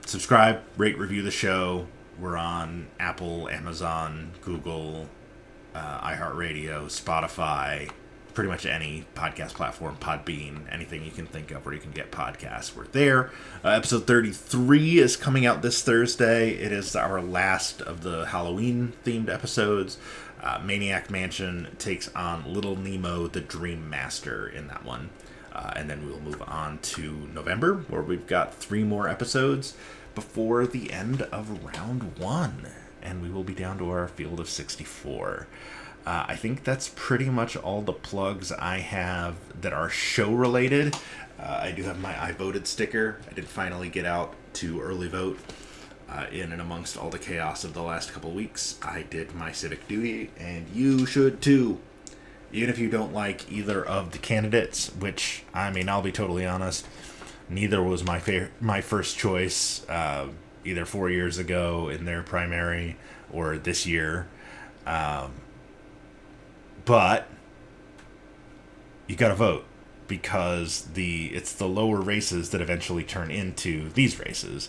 Subscribe, rate, review the show. We're on Apple, Amazon, Google, iHeartRadio, Spotify, pretty much any podcast platform, Podbean, anything you can think of where you can get podcasts. We're there. Episode 33 is coming out this Thursday. It is our last of the Halloween-themed episodes. Maniac Mansion takes on Little Nemo, the Dream Master, in that one. And then we'll move on to November, where we've got 3 more episodes before the end of round 1. And we will be down to our field of 64. I think that's pretty much all the plugs I have that are show-related. I do have my I voted sticker. I did finally get out to early vote. In and amongst all the chaos of the last couple weeks, I did my civic duty, and you should too. Even if you don't like either of the candidates, which, I mean, I'll be totally honest, neither was my first choice, either 4 years ago in their primary or this year. But you gotta vote, because it's the lower races that eventually turn into these races.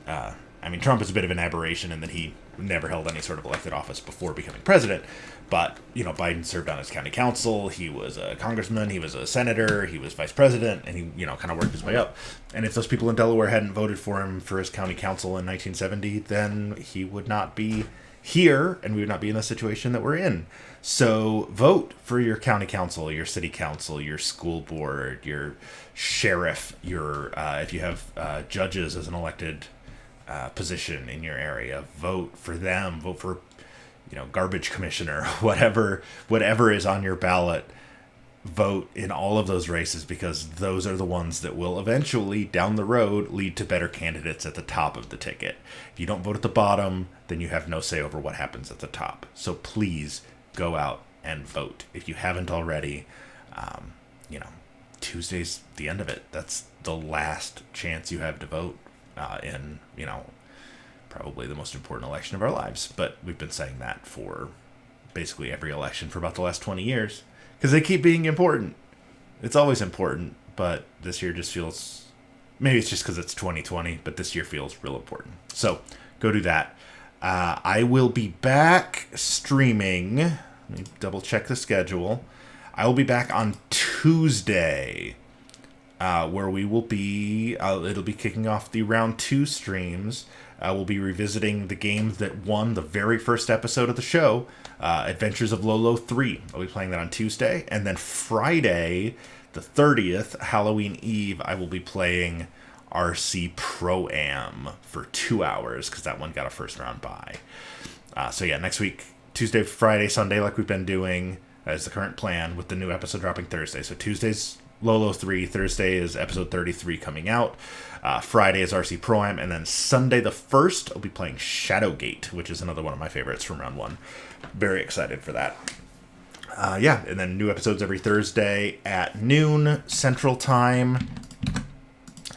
I mean, Trump is a bit of an aberration in that he never held any sort of elected office before becoming president. But, Biden served on his county council. He was a congressman. He was a senator. He was vice president. And he, kind of worked his way up. And if those people in Delaware hadn't voted for him for his county council in 1970, then he would not be here, and we would not be in the situation that we're in. So vote for your county council, your city council, your school board, your sheriff, your if you have judges as an elected position in your area, vote for them. Vote for garbage commissioner, whatever is on your ballot. Vote in all of those races, because those are the ones that will eventually down the road lead to better candidates at the top of the ticket. If you don't vote at the bottom, then you have no say over what happens at the top. So please go out and vote if you haven't already. Tuesday's the end of it. That's the last chance you have to vote in probably the most important election of our lives. But we've been saying that for basically every election for about the last 20 years, because they keep being important. It's always important, but this year just feels, maybe it's just because it's 2020, but this year feels real important. So go do that. I will be back streaming. Let me double check the schedule. I will be back on Tuesday, where we will be, it'll be kicking off the round 2 streams. We'll be revisiting the game that won the very first episode of the show, Adventures of Lolo 3. I'll be playing that on Tuesday. And then Friday, the 30th, Halloween Eve, I will be playing RC Pro-Am for 2 hours, because that one got a first round bye. So yeah, next week, Tuesday, Friday, Sunday, like we've been doing, is the current plan, with the new episode dropping Thursday. So Tuesday's Lolo 3, Thursday is episode 33 coming out, Friday is RC Pro-Am, and then Sunday the 1st, I'll be playing Shadowgate, which is another one of my favorites from round 1. Very excited for that. And then new episodes every Thursday at noon Central Time.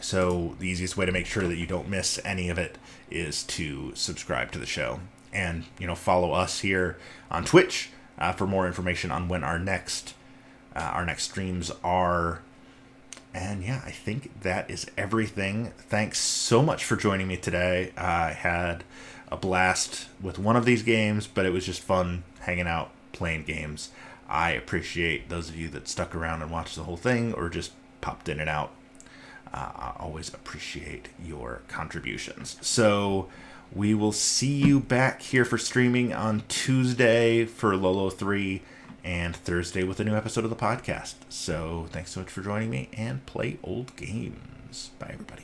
So the easiest way to make sure that you don't miss any of it is to subscribe to the show. And, follow us here on Twitch for more information on when our next streams are. And yeah, I think that is everything. Thanks so much for joining me today. I had a blast with one of these games, but it was just fun hanging out, playing games. I appreciate those of you that stuck around and watched the whole thing, or just popped in and out. I always appreciate your contributions. So we will see you back here for streaming on Tuesday for Lolo 3, and Thursday with a new episode of the podcast. So thanks so much for joining me, and play old games. Bye, everybody.